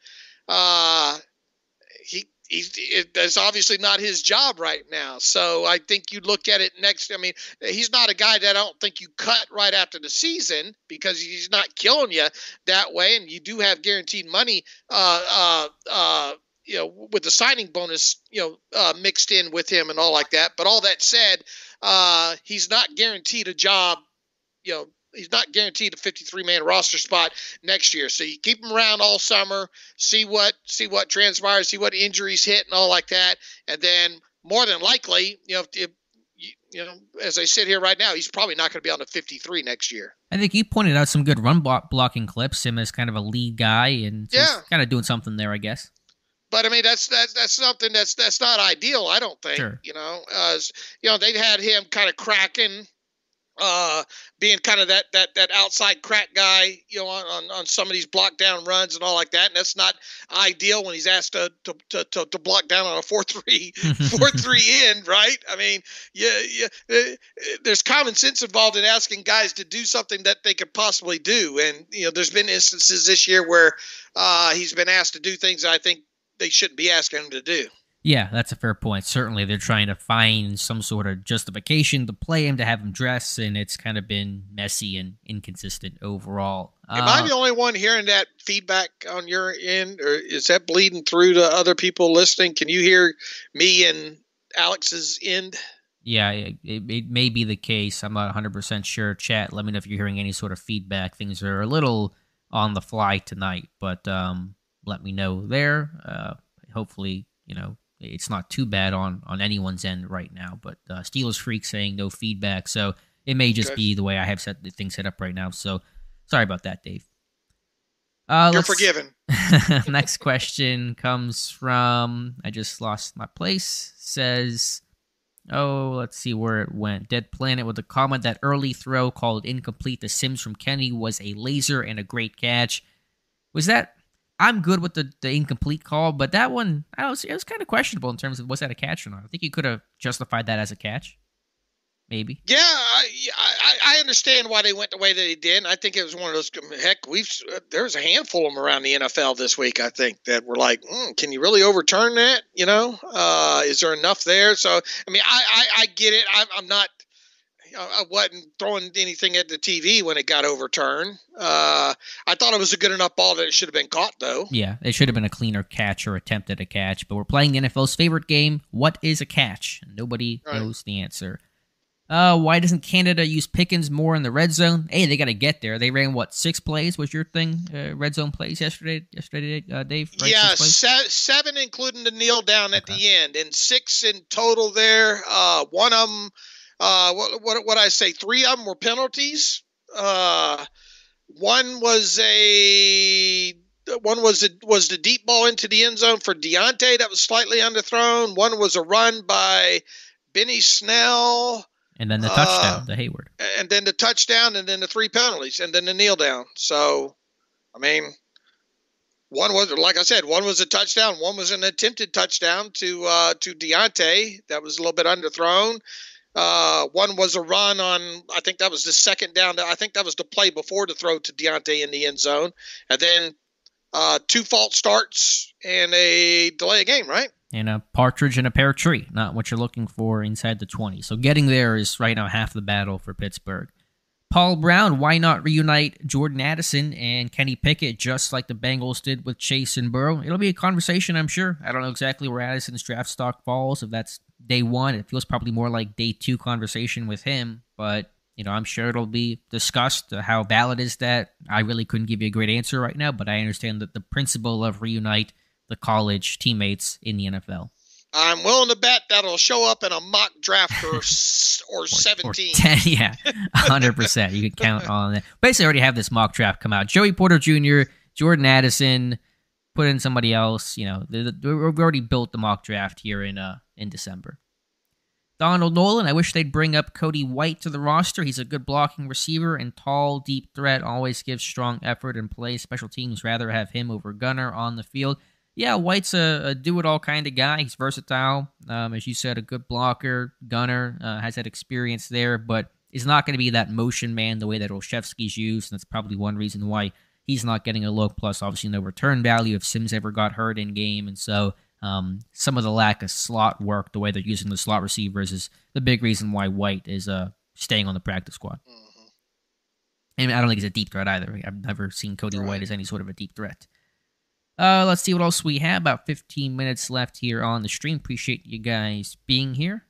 that's obviously not his job right now. So I think you look at it next. I mean, he's not a guy that I don't think you cut right after the season because he's not killing you that way, and you do have guaranteed money. With the signing bonus, mixed in with him and all like that. But all that said, he's not guaranteed a job. He's not guaranteed a 53-man roster spot next year. So you keep him around all summer, see what transpires, see what injuries hit and all like that. And then more than likely, as I sit here right now, he's probably not going to be on the 53 next year. I think you pointed out some good run blocking clips, him as kind of a lead guy, and kind of doing something there, I guess. But I mean, that's something that's not ideal, I don't think. Sure. They've had him kind of cracking, being kind of that outside crack guy, on some of these block down runs and all like that. And that's not ideal when he's asked to block down on a 4-3 end, right? I mean, there's common sense involved in asking guys to do something that they could possibly do. And, there's been instances this year where he's been asked to do things I think they shouldn't be asking him to do. Yeah, that's a fair point. Certainly, they're trying to find some sort of justification to play him, to have him dress, and it's kind of been messy and inconsistent overall. Am I the only one hearing that feedback on your end, or is that bleeding through to other people listening? Can you hear me and Alex's end? Yeah, it may be the case. I'm not 100% sure. Chat, let me know if you're hearing any sort of feedback. Things are a little on the fly tonight, but let me know there. Hopefully, it's not too bad on anyone's end right now. But Steelers Freak saying no feedback, so it may just be the way I have set the thing set up right now. So sorry about that, Dave. You're forgiven. Next question comes from, I just lost my place, says, let's see where it went. Dead Planet with a comment that early throw called incomplete to Sims from Kenny was a laser and a great catch. Was that... I'm good with the incomplete call, but that one, it was kind of questionable in terms of was that a catch or not. I think you could have justified that as a catch, maybe. Yeah, I understand why they went the way that they did. I think it was one of those. Heck, there's a handful of them around the NFL this week. I think that were like, can you really overturn that? Is there enough there? So I mean, I get it. I'm not. I wasn't throwing anything at the TV when it got overturned. I thought it was a good enough ball that it should have been caught, though. Yeah, it should have been a cleaner catch or attempt at a catch. But we're playing the NFL's favorite game. What is a catch? Nobody knows the answer. Why doesn't Canada use Pickens more in the red zone? Hey, they got to get there. They ran, 6 plays was your thing? Red zone plays yesterday, Dave? Right? Yeah, 7 including the kneel down at the end, and 6 in total there. One of them... what I say? 3 of them were penalties. One was the deep ball into the end zone for Deontay that was slightly underthrown. One was a run by Benny Snell. And then the touchdown to Hayward. And then the touchdown, and then the 3 penalties, and then the kneel down. So, I mean, one was, like I said, one was a touchdown. One was an attempted touchdown to Deontay that was a little bit underthrown. One was a run on, I think that was the second down. I think that was the play before the throw to Deontay in the end zone. And then 2 false starts and a delay of game, right? And a partridge in a pear tree, not what you're looking for inside the 20. So getting there is right now half the battle for Pittsburgh. Paul Brown, why not reunite Jordan Addison and Kenny Pickett just like the Bengals did with Chase and Burrow? It'll be a conversation, I'm sure. I don't know exactly where Addison's draft stock falls. If that's day 1, it feels probably more like day 2 conversation with him. But, I'm sure it'll be discussed. How valid is that? I really couldn't give you a great answer right now, but I understand that the principle of reunite the college teammates in the NFL. I'm willing to bet that'll show up in a mock draft or 17. Or 10, yeah, 100%. You can count on that. Basically, I already have this mock draft come out. Joey Porter Jr., Jordan Addison, put in somebody else. We've already built the mock draft here in December. Donald Nolan, I wish they'd bring up Cody White to the roster. He's a good blocking receiver and tall, deep threat. Always gives strong effort and play. Special teams rather have him over Gunner on the field. Yeah, White's a do-it-all kind of guy. He's versatile. As you said, a good blocker, gunner, has that experience there, but is not going to be that motion man the way that Olszewski's used, and that's probably one reason why he's not getting a look. Plus, obviously, no return value if Sims ever got hurt in game, and so some of the lack of slot work, the way they're using the slot receivers, is the big reason why White is staying on the practice squad. Mm-hmm. And I don't think he's a deep threat either. I've never seen Cody White as any sort of a deep threat. Let's see what else we have. About 15 minutes left here on the stream. Appreciate you guys being here.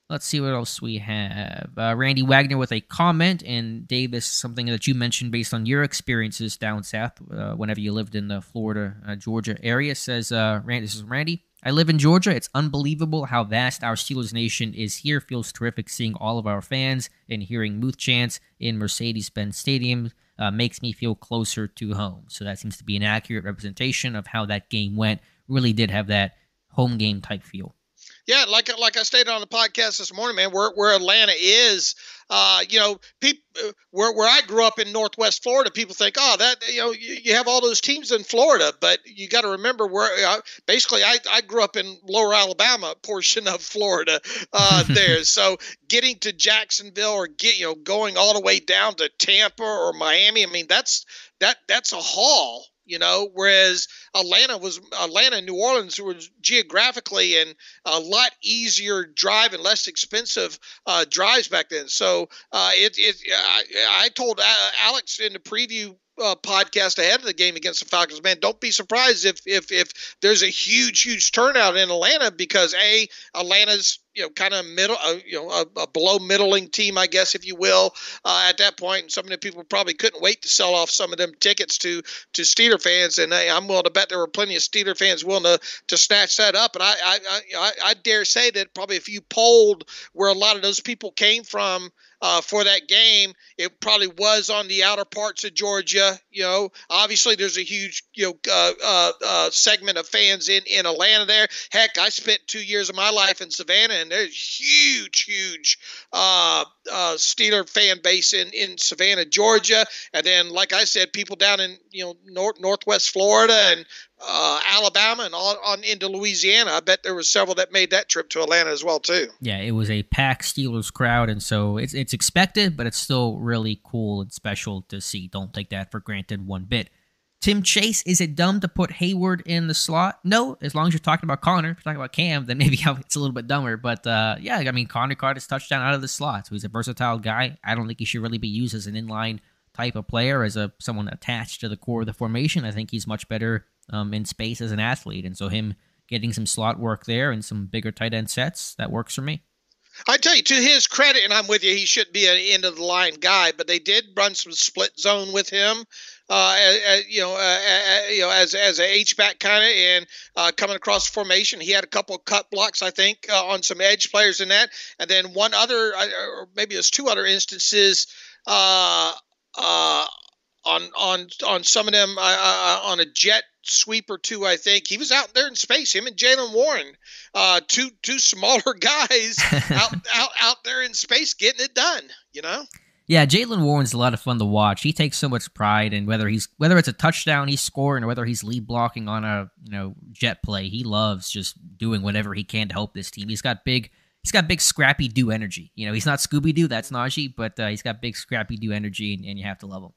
Let's see what else we have. Randy Wagner with a comment, and Dave, this is something that you mentioned based on your experiences down south whenever you lived in the Florida, Georgia area. Says, this is Randy. I live in Georgia. It's unbelievable how vast our Steelers Nation is here. Feels terrific seeing all of our fans and hearing Muth chants in Mercedes-Benz Stadium. Makes me feel closer to home. So that seems to be an accurate representation of how that game went. Really did have that home game type feel. Yeah, like I stated on the podcast this morning, man, where Atlanta is, where I grew up in Northwest Florida, people think, oh, that you have all those teams in Florida, but you got to remember where basically I grew up in Lower Alabama portion of Florida there, so getting to Jacksonville or going all the way down to Tampa or Miami, I mean that's a haul. Whereas Atlanta and New Orleans was geographically and a lot easier drive and less expensive drives back then. So I told Alex in the preview podcast ahead of the game against the Falcons, man, don't be surprised if there's a huge turnout in Atlanta, because Atlanta's kind of middle, a below middling team, I guess, if you will, at that point. And some of the people probably couldn't wait to sell off some of them tickets to Steeler fans. And I'm willing to bet there were plenty of Steeler fans willing to snatch that up. And I dare say that probably if you polled where a lot of those people came from for that game, it probably was on the outer parts of Georgia. Obviously there's a huge, segment of fans in Atlanta there. Heck, I spent 2 years of my life in Savannah, and there's huge Steeler fan base in Savannah, Georgia. And then, like I said, people down in, Northwest Florida and Alabama and on into Louisiana. I bet there were several that made that trip to Atlanta as well too. Yeah, it was a packed Steelers crowd, and so it's expected, but it's still really cool and special to see. Don't take that for granted one bit. Tim Chase, is it dumb to put Hayward in the slot? No, as long as you're talking about Connor. If you're talking about Cam, then maybe it's a little bit dumber. But Connor caught his touchdown out of the slot, so he's a versatile guy. I don't think he should really be used as an inline type of player, as someone attached to the core of the formation. I think he's much better in space as an athlete, and so him getting some slot work there and some bigger tight end sets, that works for me. I tell you, to his credit, and I'm with you, he shouldn't be an end of the line guy, but they did run some split zone with him, as a H-back kind of, and coming across the formation. He had a couple of cut blocks, I think, on some edge players in that, and then one other, or maybe there's two other instances on some of them on a jet sweep or two. I think he was out there in space. Him and Jaylen Warren, two smaller guys out there in space getting it done. Yeah, Jaylen Warren's a lot of fun to watch. He takes so much pride in whether it's a touchdown he's scoring or whether he's lead blocking on a jet play. He loves just doing whatever he can to help this team. He's got big Scrappy Doo energy. He's not Scooby Doo, that's Najee, but he's got big Scrappy Doo energy, and you have to love him.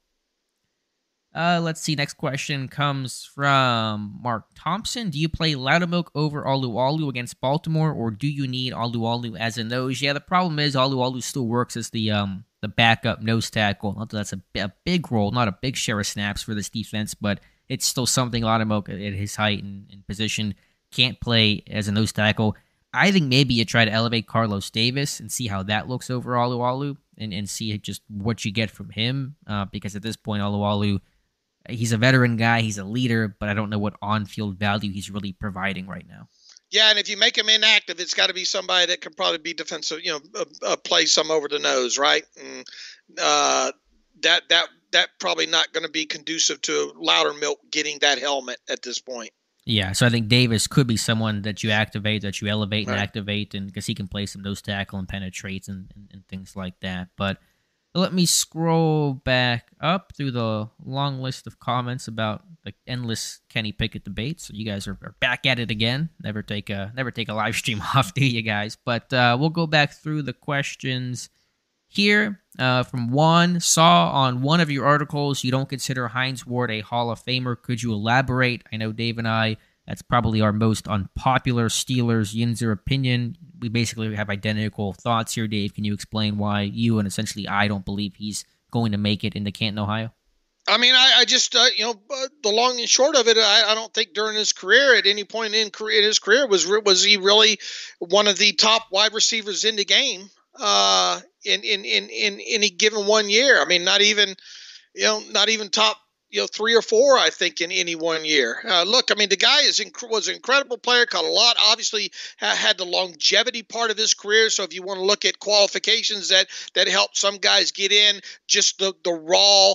Let's see. Next question comes from Mark Thompson. Do you play Loudermilk over Alu against Baltimore, or do you need Alu as a nose? Yeah, the problem is Alu still works as the backup nose tackle. Not that that's a big role, not a big share of snaps for this defense, but it's still something Loudermilk at his height and position can't play as a nose tackle. I think maybe you try to elevate Carlos Davis and see how that looks over Alu and see just what you get from him, because at this point Alu, he's a veteran guy, he's a leader, but I don't know what on-field value he's really providing right now. Yeah, and if you make him inactive, it's got to be somebody that can probably be defensive, play some over the nose, right? And that probably not going to be conducive to Loudermilk getting that helmet at this point. Yeah, so I think Davis could be someone that you activate, that you elevate and right. activate, and because he can play some nose tackle and penetrates and things like that. But Let me scroll back up through the long list of comments about the endless Kenny Pickett debate. So you guys are back at it again. Never take a live stream off, do you guys? But we'll go back through the questions here. From Juan, saw on one of your articles you don't consider Hines Ward a Hall of Famer. Could you elaborate? I know Dave and I, that's probably our most unpopular Steelers Yinzer opinion. We basically have identical thoughts here. Dave, can you explain why you and essentially I don't believe he's going to make it into Canton, Ohio? I mean, I just, the long and short of it, I don't think during his career, at any point in his career, was he really one of the top wide receivers in the game in any given 1 year. I mean, not even top 3 or 4, I think, in any 1 year. Look, I mean, the guy was an incredible player, caught a lot, obviously had the longevity part of his career. So if you want to look at qualifications that helped some guys get in, just the raw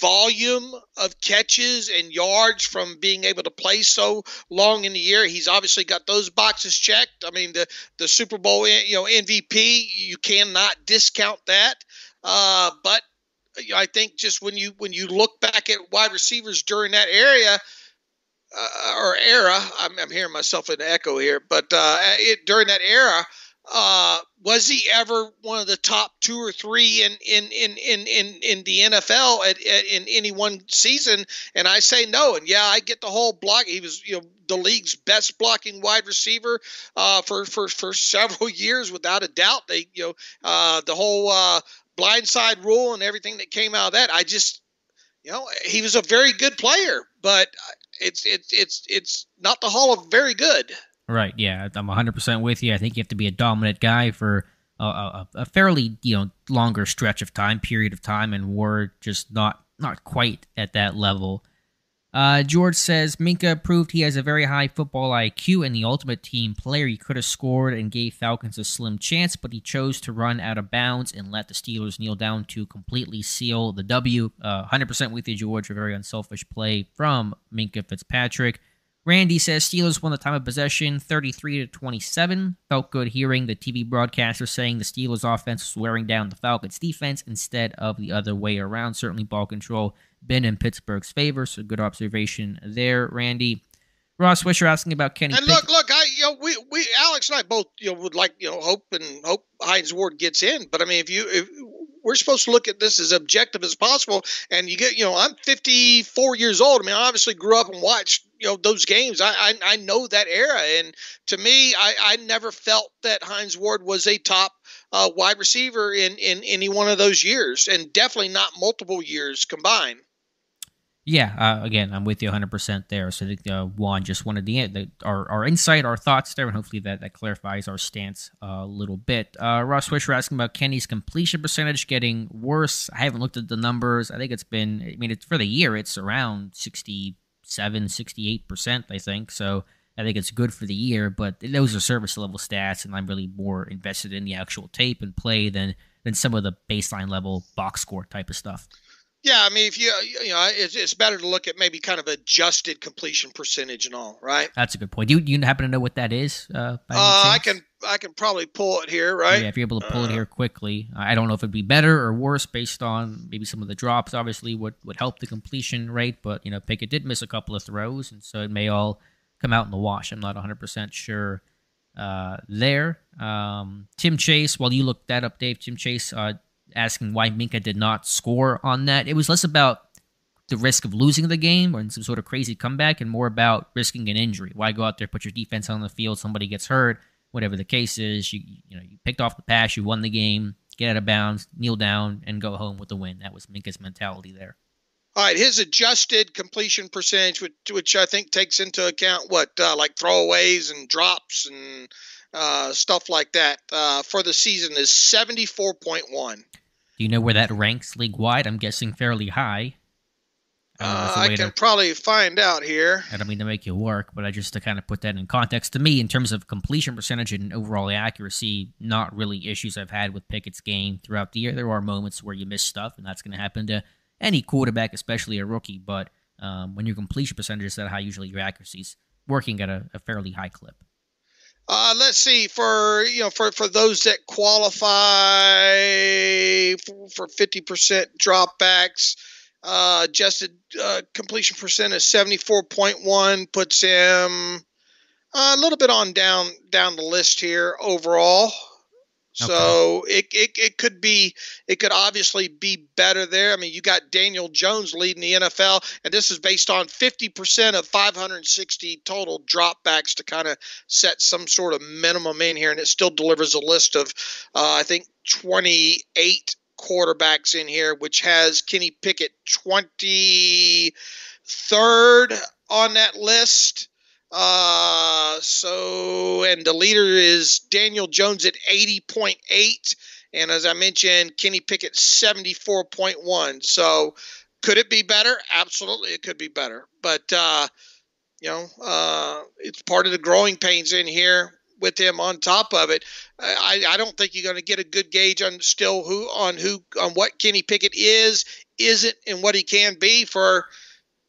volume of catches and yards from being able to play so long in the year, he's obviously got those boxes checked. I mean, the Super Bowl MVP, you cannot discount that. But I think just when you look back at wide receivers during that era, I'm hearing myself in the echo here, but during that era, was he ever one of the top 2 or 3 in the NFL in any one season? And I say no. And yeah, I get the whole block. He was the league's best blocking wide receiver for several years, without a doubt. They the whole blindside rule and everything that came out of that. I just, he was a very good player, but it's not the Hall of Very Good. Right. Yeah, I'm 100% with you. I think you have to be a dominant guy for a fairly longer stretch of time, period of time, and we're just not quite at that level. George says, Minkah proved he has a very high football IQ and the ultimate team player. He could have scored and gave Falcons a slim chance, but he chose to run out of bounds and let the Steelers kneel down to completely seal the W. 100% with you, George. A very unselfish play from Minkah Fitzpatrick. Randy says Steelers won the time of possession 33-27. Felt good hearing the TV broadcaster saying the Steelers offense was wearing down the Falcons defense instead of the other way around. Certainly ball control been in Pittsburgh's favor, so good observation there, Randy. Ross Wisher asking about Kenny Pickett. And look, we Alex and I both would like hope Hines Ward gets in, but I mean if we're supposed to look at this as objective as possible, and you get I'm 54 years old. I mean, I obviously grew up and watched those games. I know that era, and to me, I never felt that Hines Ward was a top wide receiver in any one of those years, and definitely not multiple years combined. Yeah, again, I'm with you 100% there. So I think Juan just wanted our insight, our thoughts there, and hopefully that clarifies our stance a little bit. Ross Wisher asking about Kenny's completion percentage getting worse. I haven't looked at the numbers. I think it's for the year, it's around 67, 68%, I think. So I think it's good for the year, but those are service level stats, and I'm really more invested in the actual tape and play than some of the baseline level box score type of stuff. Yeah, I mean, if it's better to look at maybe kind of adjusted completion percentage and all, right? That's a good point. Do you happen to know what that is? I can probably pull it here, right? Yeah, if you're able to pull it here quickly. I don't know if it'd be better or worse based on maybe some of the drops. Obviously, would help the completion rate, but Pickett did miss a couple of throws, and so it may all come out in the wash. I'm not 100% sure there. Tim Chase, while you look that up, Dave, Tim Chase asking why Minkah did not score on that. It was less about the risk of losing the game or in some sort of crazy comeback and more about risking an injury. Why go out there, put your defense on the field, somebody gets hurt, whatever the case is. You picked off the pass, you won the game, get out of bounds, kneel down, and go home with the win. That was Minkah's mentality there. All right, his adjusted completion percentage, which I think takes into account like throwaways and drops and stuff like that, for the season is 74.1. Do you know where that ranks league-wide? I'm guessing fairly high. I can probably find out here. I don't mean to make you work, but just to kind of put that in context, to me, in terms of completion percentage and overall accuracy, not really issues I've had with Pickett's game throughout the year. There are moments where you miss stuff, and that's going to happen to any quarterback, especially a rookie. But when your completion percentage is that high, usually your accuracy's working at a fairly high clip. Let's see, for those that qualify for 50% dropbacks, adjusted completion percent is 74.1, puts him a little bit on down the list here overall. So it could obviously be better there. I mean, you got Daniel Jones leading the NFL, and this is based on 50% of 560 total dropbacks to kind of set some sort of minimum in here, and it still delivers a list of I think 28 quarterbacks in here, which has Kenny Pickett 23rd on that list. And the leader is Daniel Jones at 80.8. And as I mentioned, Kenny Pickett 74.1. So could it be better? Absolutely, it could be better. But, it's part of the growing pains in here with him on top of it. I don't think you're going to get a good gauge on what Kenny Pickett isn't, and what he can be for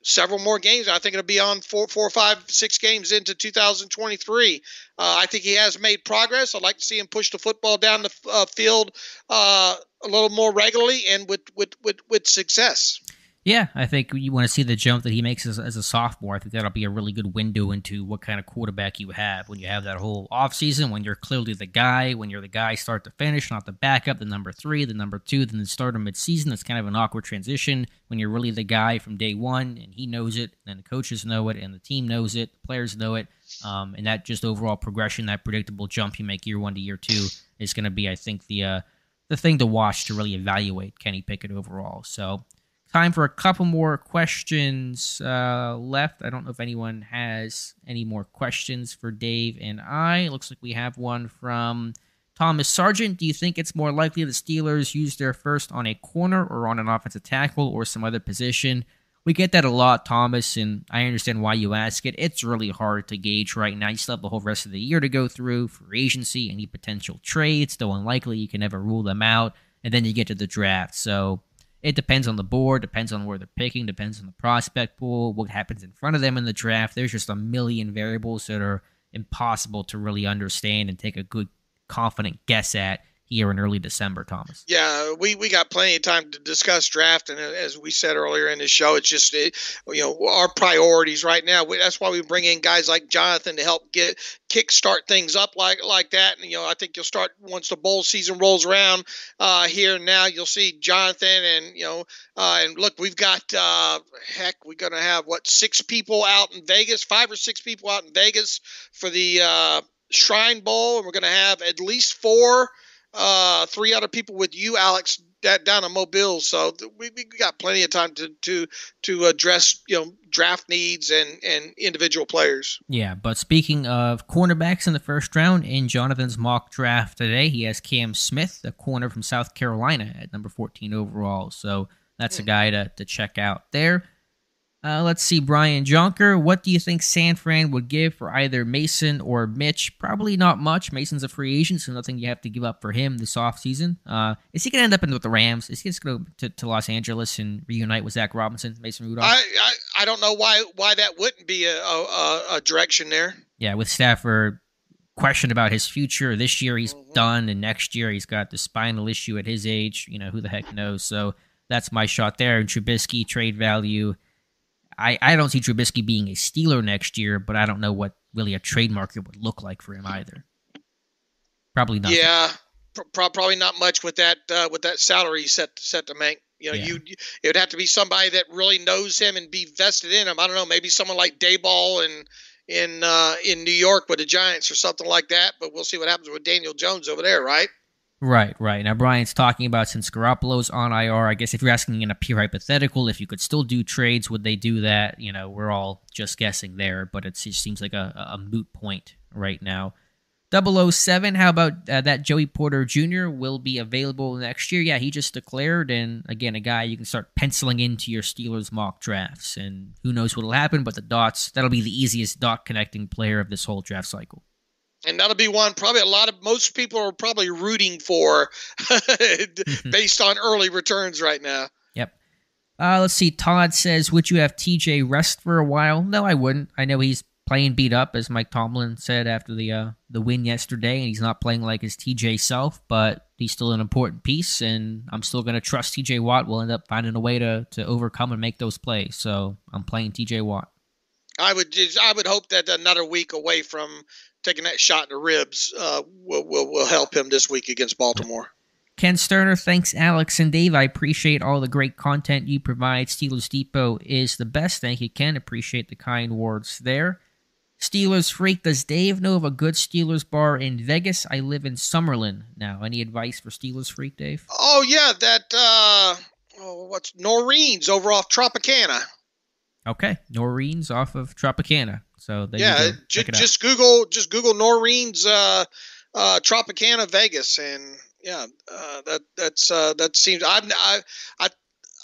several more games. I think it'll be on 4, 5, 6 games into 2023. I think he has made progress. I'd like to see him push the football down the field a little more regularly and with success. Yeah, I think you want to see the jump that he makes as a sophomore. I think that'll be a really good window into what kind of quarterback you have when you have that whole offseason, when you're clearly the guy, when you're the guy start to finish, not the backup, the number 3, the number 2, then the starter midseason. It's kind of an awkward transition when you're really the guy from day one, and he knows it, and the coaches know it, and the team knows it, the players know it, and that just overall progression, that predictable jump you make year 1 to year 2 is going to be, I think, the thing to watch to really evaluate Kenny Pickett overall. So time for a couple more questions left. I don't know if anyone has any more questions for Dave and I. It looks like we have one from Thomas Sargent. Do you think it's more likely the Steelers use their first on a corner or on an offensive tackle or some other position? We get that a lot, Thomas, and I understand why you ask it. It's really hard to gauge right now. You still have the whole rest of the year to go through for agency, any potential trades, though unlikely you can never rule them out, and then you get to the draft. So it depends on the board, depends on where they're picking, depends on the prospect pool, what happens in front of them in the draft. There's just a million variables that are impossible to really understand and take a good, confident guess at here in early December, Thomas. Yeah, we got plenty of time to discuss draft, and as we said earlier in the show, it's just our priorities right now. That's why we bring in guys like Jonathan to help kickstart things up like that. And I think you'll start once the bowl season rolls around here and now. You'll see Jonathan, and look, we've got we're gonna have 6 people out in Vegas, 5 or 6 people out in Vegas for the Shrine Bowl, and we're gonna have at least 4. 3 other people with you, Alex, down in Mobile. So we got plenty of time to address draft needs and individual players. Yeah, but speaking of cornerbacks in the first round, in Jonathan's mock draft today, he has Cam Smith, a corner from South Carolina, at number 14 overall. So that's a guy to check out there. Let's see, Brian Jonker. What do you think San Fran would give for either Mason or Mitch? Probably not much. Mason's a free agent, so nothing you have to give up for him this offseason. Is he going to end up with the Rams? Is he just going to go to Los Angeles and reunite with Zach Robinson, Mason Rudolph? I don't know why that wouldn't be a direction there. Yeah, with Stafford questioned about his future. This year he's done, and next year he's got the spinal issue at his age. Who the heck knows? So that's my shot there. And Trubisky, trade value. I don't see Trubisky being a Steeler next year, but I don't know what really a trade market would look like for him either. Probably not. Yeah, probably not much with that salary set to make. It would have to be somebody that really knows him and be vested in him. I don't know, maybe someone like Daboll in New York with the Giants or something like that. But we'll see what happens with Daniel Jones over there, right? Right. Now, Brian's talking about since Garoppolo's on IR, I guess if you're asking in a pure hypothetical, if you could still do trades, would they do that? We're all just guessing there, but it just seems like a moot point right now. 007, how about that Joey Porter Jr. will be available next year? Yeah, he just declared, and again, a guy you can start penciling into your Steelers mock drafts, and who knows what will happen, but that'll be the easiest dot connecting player of this whole draft cycle. And that'll be one probably most people are probably rooting for based on early returns right now. Yep. Let's see. Todd says, would you have TJ rest for a while? No, I wouldn't. I know he's playing beat up, as Mike Tomlin said after the win yesterday, and he's not playing like his TJ self, but he's still an important piece, and I'm still going to trust TJ Watt will end up finding a way to overcome and make those plays. So I'm playing TJ Watt. I would hope that another week away from taking that shot in the ribs will help him this week against Baltimore. Ken Sterner, thanks Alex and Dave. I appreciate all the great content you provide. Steelers Depot is the best. Thank you, Ken. Appreciate the kind words there. Steelers Freak, does Dave know of a good Steelers bar in Vegas? I live in Summerlin now. Any advice for Steelers Freak, Dave? Oh, yeah, that, what's Noreen's over off Tropicana. Okay, Noreen's off of Tropicana. So there you go. Just Google Noreen's Tropicana Vegas, and yeah, that seems.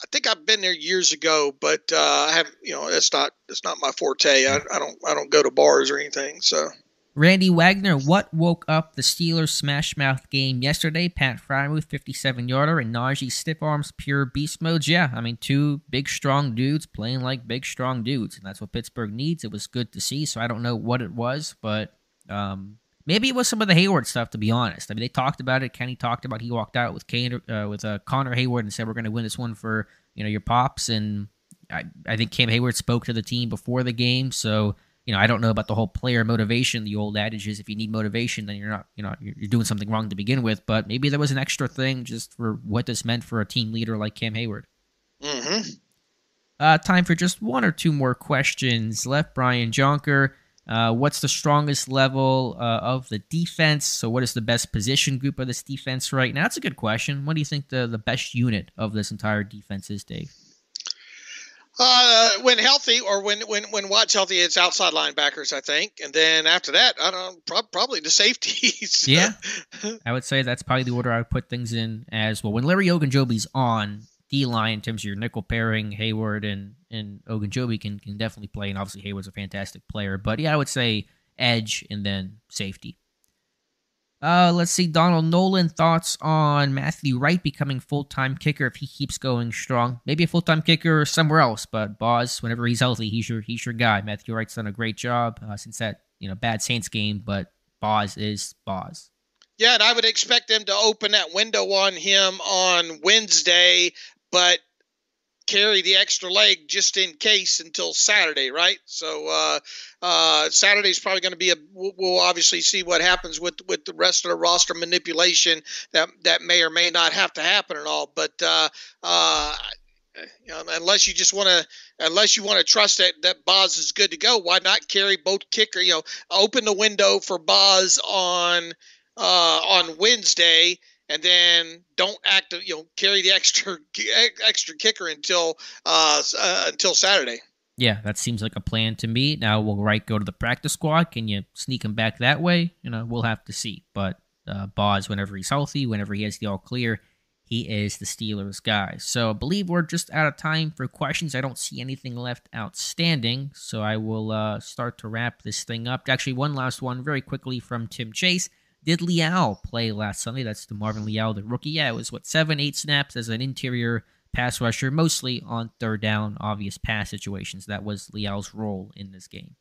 I think I've been there years ago, but I have, it's not my forte. I don't go to bars or anything. So, Randy Wagner, what woke up the Steelers smash mouth game yesterday? Pat Freiermuth 57-yarder and Najee stiff arms pure beast modes. Yeah, I mean, two big strong dudes playing like big strong dudes, and that's what Pittsburgh needs. It was good to see. So I don't know what it was, but maybe it was some of the Hayward stuff, to be honest. I mean, they talked about it. Kenny talked about it. He walked out with Connor Hayward and said, we're going to win this one for, your pops. And I think Cam Hayward spoke to the team before the game. So, I don't know about the whole player motivation. The old adage is if you need motivation, then you're doing something wrong to begin with. But maybe there was an extra thing just for what this meant for a team leader like Cam Hayward. Mm-hmm. Time for just one or two more questions left. Brian Jonker. What's the strongest level of the defense? So what is the best position group of this defense right now? That's a good question. What do you think the best unit of this entire defense is, Dave? When healthy, or when Watt's healthy, it's outside linebackers, I think. And then after that, I don't know, probably the safeties. Yeah, I would say that's probably the order I would put things in as well. When Larry Ogunjobi's on, D-line in terms of your nickel pairing, Hayward and Ogunjobi can definitely play, and obviously Hayward's a fantastic player. But yeah, I would say edge and then safety. Let's see, Donald Nolan, thoughts on Matthew Wright becoming full-time kicker if he keeps going strong. Maybe a full-time kicker somewhere else, but Boz, whenever he's healthy, he's your guy. Matthew Wright's done a great job since that bad Saints game, but Boz is Boz. Yeah, and I would expect them to open that window on him on Wednesday, but carry the extra leg just in case until Saturday, right? So Saturday's probably going to be we'll obviously see what happens with the rest of the roster manipulation that may or may not have to happen and all. But unless you want to trust that Boz is good to go, why not carry both kicker? Open the window for Boz on Wednesday. And then don't carry the extra kicker until Saturday. Yeah, that seems like a plan to me. Now, will Wright go to the practice squad? Can you sneak him back that way? We'll have to see. But Boz, whenever he's healthy, whenever he has the all clear, he is the Steelers guy. So I believe we're just out of time for questions. I don't see anything left outstanding. So I will start to wrap this thing up. Actually, one last one very quickly from Tim Chase. Did Leal play last Sunday? That's the Marvin Leal, the rookie. Yeah, it was, 7-8 snaps as an interior pass rusher, mostly on third down, obvious pass situations. That was Leal's role in this game.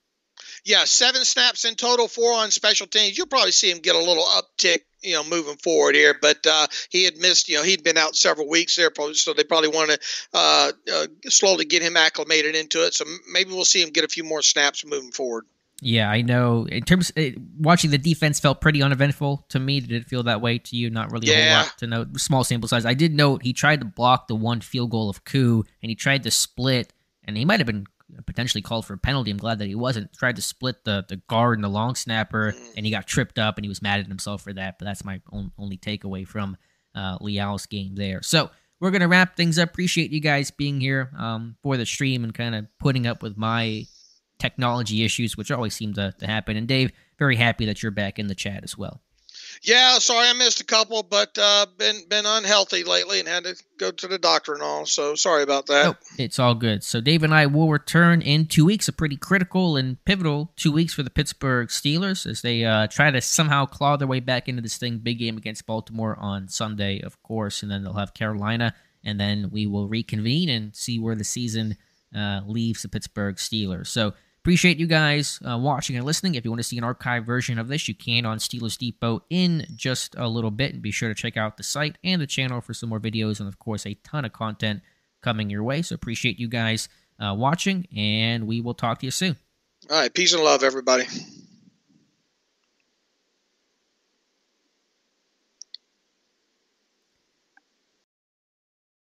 Yeah, 7 snaps in total, 4 on special teams. You'll probably see him get a little uptick, moving forward here. But he had missed, he'd been out several weeks there, so they probably want to slowly get him acclimated into it. So maybe we'll see him get a few more snaps moving forward. Yeah, I know. In terms watching the defense felt pretty uneventful to me. Did it feel that way to you? Not really a whole lot to note. Small sample size. I did note he tried to block the one field goal of Koo, and he tried to split, and he might have been potentially called for a penalty. I'm glad that he wasn't. Tried to split the guard and the long snapper, and he got tripped up, and he was mad at himself for that. But that's my only takeaway from Leal's game there. So we're going to wrap things up. Appreciate you guys being here for the stream and kind of putting up with my technology issues, which always seem to happen. And Dave, very happy that you're back in the chat as well. Yeah, sorry I missed a couple, but been unhealthy lately and had to go to the doctor and all. So sorry about that. Nope, it's all good. So Dave and I will return in 2 weeks, a pretty critical and pivotal 2 weeks for the Pittsburgh Steelers as they try to somehow claw their way back into this thing. Big game against Baltimore on Sunday, of course, and then they'll have Carolina, and then we will reconvene and see where the season leaves the Pittsburgh Steelers. So Appreciate you guys watching and listening. If you want to see an archived version of this, you can on Steelers Depot in just a little bit. And be sure to check out the site and the channel for some more videos and, of course, a ton of content coming your way. So appreciate you guys watching, and we will talk to you soon. All right. Peace and love, everybody.